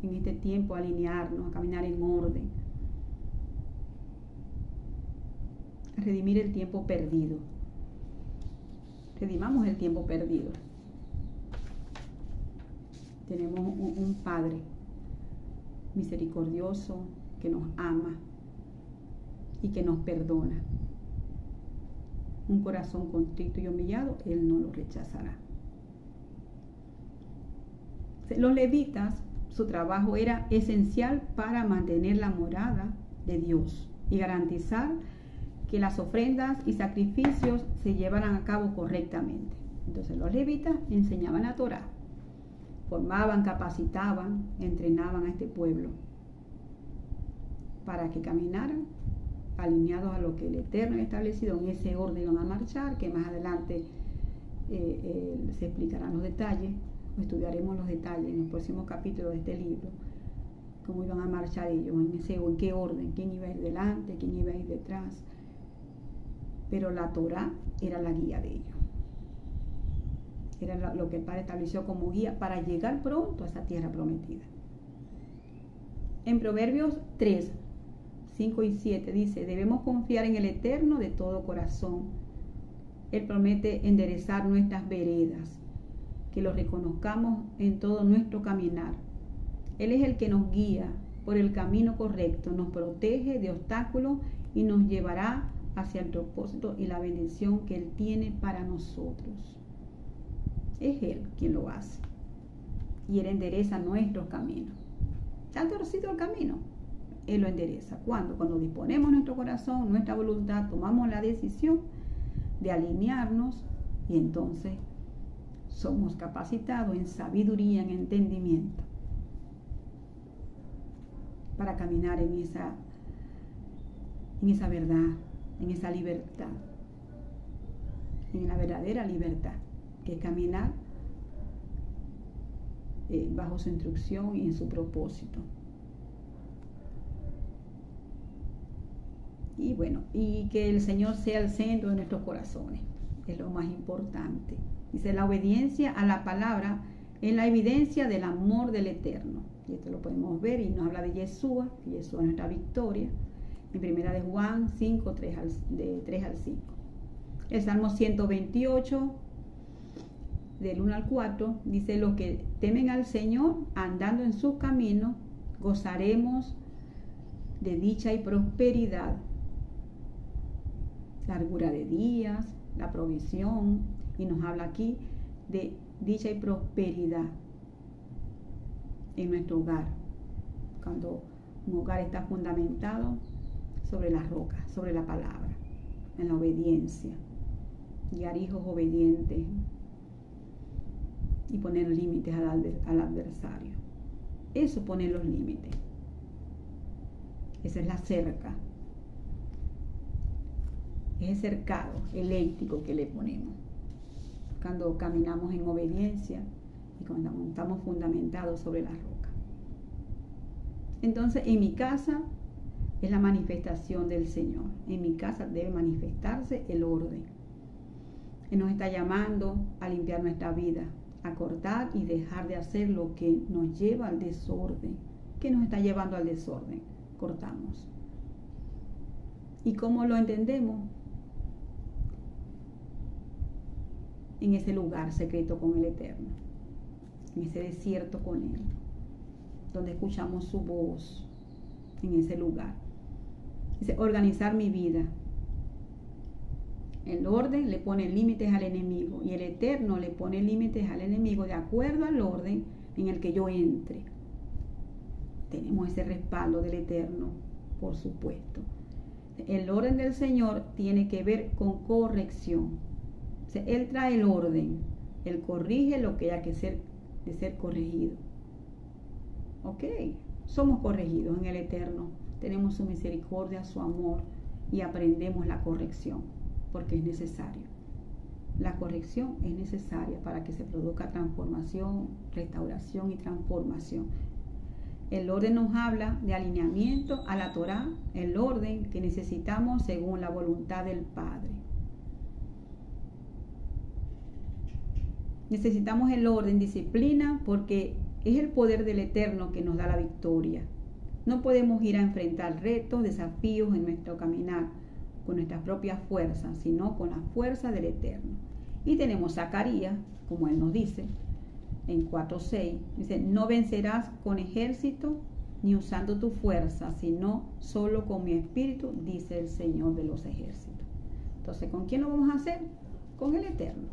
en este tiempo a alinearnos, a caminar en orden, a redimir el tiempo perdido. Redimamos el tiempo perdido. Tenemos un Padre misericordioso que nos ama y que nos perdona. Un corazón contrito y humillado, Él no lo rechazará. Los levitas su trabajo era esencial para mantener la morada de Dios y garantizar que las ofrendas y sacrificios se llevaran a cabo correctamente. Entonces los levitas enseñaban la Torá, formaban, capacitaban, entrenaban a este pueblo para que caminaran alineados a lo que el Eterno ha establecido. En ese orden iban a marchar, que más adelante se explicarán los detalles, o estudiaremos los detalles en los próximos capítulos de este libro, cómo iban a marchar ellos, en qué orden, quién iba a ir delante, quién iba a ir detrás. Pero la Torá era la guía de ellos. Era lo que el Padre estableció como guía para llegar pronto a esa tierra prometida. En Proverbios 3, 5 y 7 dice: debemos confiar en el Eterno de todo corazón. Él promete enderezar nuestras veredas, que lo reconozcamos en todo nuestro caminar. Él es el que nos guía por el camino correcto, nos protege de obstáculos y nos llevará hacia el propósito y la bendición que Él tiene para nosotros. Es Él quien lo hace. Y Él endereza nuestros caminos. ¿Se ha torcido el camino? Él lo endereza. ¿Cuándo? Cuando disponemos nuestro corazón, nuestra voluntad, tomamos la decisión de alinearnos, y entonces somos capacitados en sabiduría, en entendimiento, para caminar en esa verdad, en esa libertad, en la verdadera libertad, que es caminar bajo su instrucción y en su propósito. Y bueno, y que el Señor sea el centro de nuestros corazones, es lo más importante. Dice: la obediencia a la palabra es la evidencia del amor del Eterno. Y esto lo podemos ver, y nos habla de Yeshua, que Yeshua es nuestra victoria, en primera de Juan 5, de 3 al 5. El Salmo 128, del 1 al 4, dice: los que temen al Señor, andando en sus caminos, gozaremos de dicha y prosperidad, largura de días, la provisión, y nos habla aquí de dicha y prosperidad en nuestro hogar, cuando un hogar está fundamentado sobre la roca, sobre la palabra, en la obediencia, guiar hijos obedientes y poner límites al adversario. Eso pone los límites. Esa es la cerca, es el cercado eléctrico que le ponemos cuando caminamos en obediencia y cuando estamos fundamentados sobre la roca. Entonces, en mi casa es la manifestación del Señor. En mi casa debe manifestarse el orden. Él nos está llamando a limpiar nuestra vida, a cortar y dejar de hacer lo que nos lleva al desorden. ¿Qué nos está llevando al desorden? Cortamos. ¿Y cómo lo entendemos? En ese lugar secreto con el Eterno, en ese desierto con Él, donde escuchamos su voz, en ese lugar. Dice: organizar mi vida. El orden le pone límites al enemigo, y el Eterno le pone límites al enemigo de acuerdo al orden en el que yo entre. Tenemos ese respaldo del Eterno, por supuesto. El orden del Señor tiene que ver con corrección. O sea, Él trae el orden, Él corrige lo que haya que ser corregido. Ok, somos corregidos en el Eterno, tenemos su misericordia, su amor, y aprendemos la corrección, porque es necesario. La corrección es necesaria para que se produzca transformación, restauración y transformación. El orden nos habla de alineamiento a la Torá, el orden que necesitamos según la voluntad del Padre. Necesitamos el orden, disciplina, porque es el poder del Eterno que nos da la victoria. No podemos ir a enfrentar retos, desafíos en nuestro caminar con nuestras propias fuerzas, sino con la fuerza del Eterno. Y tenemos Zacarías, como él nos dice, en 4:6, dice: no vencerás con ejército ni usando tu fuerza, sino solo con mi espíritu, dice el Señor de los ejércitos. Entonces, ¿con quién lo vamos a hacer? Con el Eterno,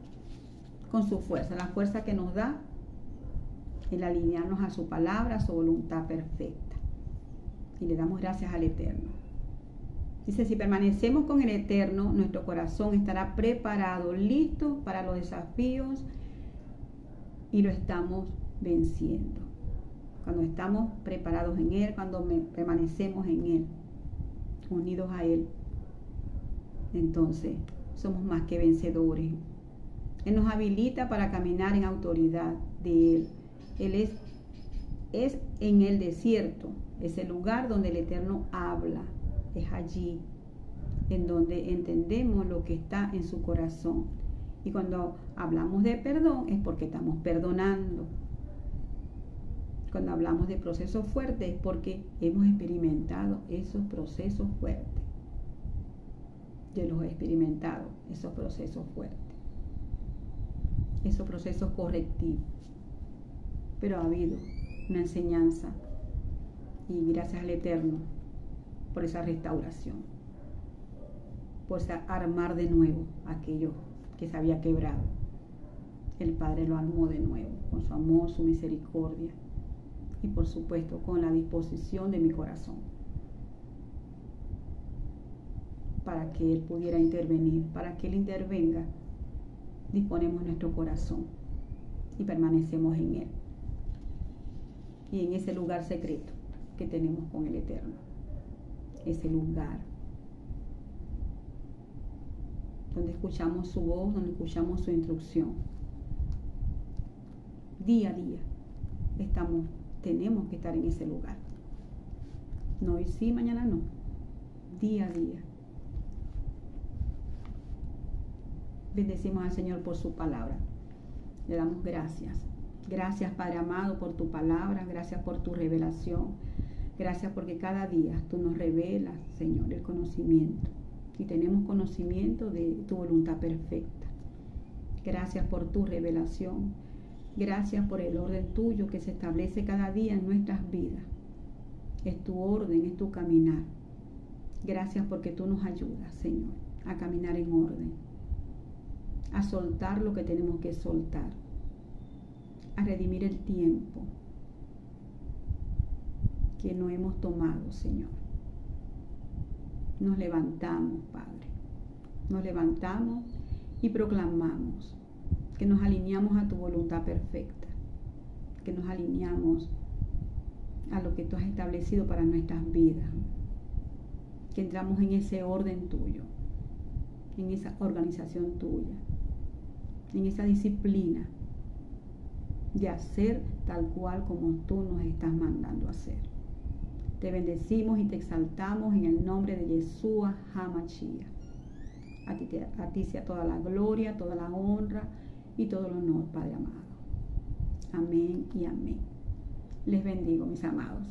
con su fuerza, la fuerza que nos da el alinearnos a su palabra, a su voluntad perfecta. Y le damos gracias al Eterno. Dice, si permanecemos con el Eterno, nuestro corazón estará preparado, listo para los desafíos, y lo estamos venciendo. Cuando estamos preparados en Él, cuando permanecemos en Él, unidos a Él, entonces somos más que vencedores. Él nos habilita para caminar en autoridad de Él. Él es en el desierto, es el lugar donde el Eterno habla. Es allí en donde entendemos lo que está en su corazón. Y cuando hablamos de perdón es porque estamos perdonando. Cuando hablamos de procesos fuertes es porque hemos experimentado esos procesos fuertes. Yo los he experimentado, esos procesos fuertes. Esos procesos correctivos. Pero ha habido una enseñanza. Y gracias al Eterno por esa restauración. Por armar de nuevo aquello que se había quebrado. El Padre lo armó de nuevo con su amor, su misericordia y por supuesto con la disposición de mi corazón para que Él pudiera intervenir. Para que Él intervenga, disponemos nuestro corazón y permanecemos en Él y en ese lugar secreto que tenemos con el Eterno, ese lugar donde escuchamos su voz, donde escuchamos su instrucción. Día a día tenemos que estar en ese lugar. No hoy sí, mañana no. Día a día. Bendecimos al Señor por su palabra. Le damos gracias. Gracias, Padre amado, por tu palabra. Gracias por tu revelación. Gracias porque cada día tú nos revelas, Señor, el conocimiento. Y tenemos conocimiento de tu voluntad perfecta. Gracias por tu revelación. Gracias por el orden tuyo que se establece cada día en nuestras vidas. Es tu orden, es tu caminar. Gracias porque tú nos ayudas, Señor, a caminar en orden, a soltar lo que tenemos que soltar, a redimir el tiempo que no hemos tomado, Señor. Nos levantamos, Padre. Nos levantamos y proclamamos que nos alineamos a tu voluntad perfecta, que nos alineamos a lo que tú has establecido para nuestras vidas, que entramos en ese orden tuyo, en esa organización tuya, en esa disciplina de hacer tal cual como tú nos estás mandando a hacer. Te bendecimos y te exaltamos en el nombre de Yeshua HaMashiach. A ti sea toda la gloria, toda la honra y todo el honor, Padre amado. Amén y amén. Les bendigo, mis amados.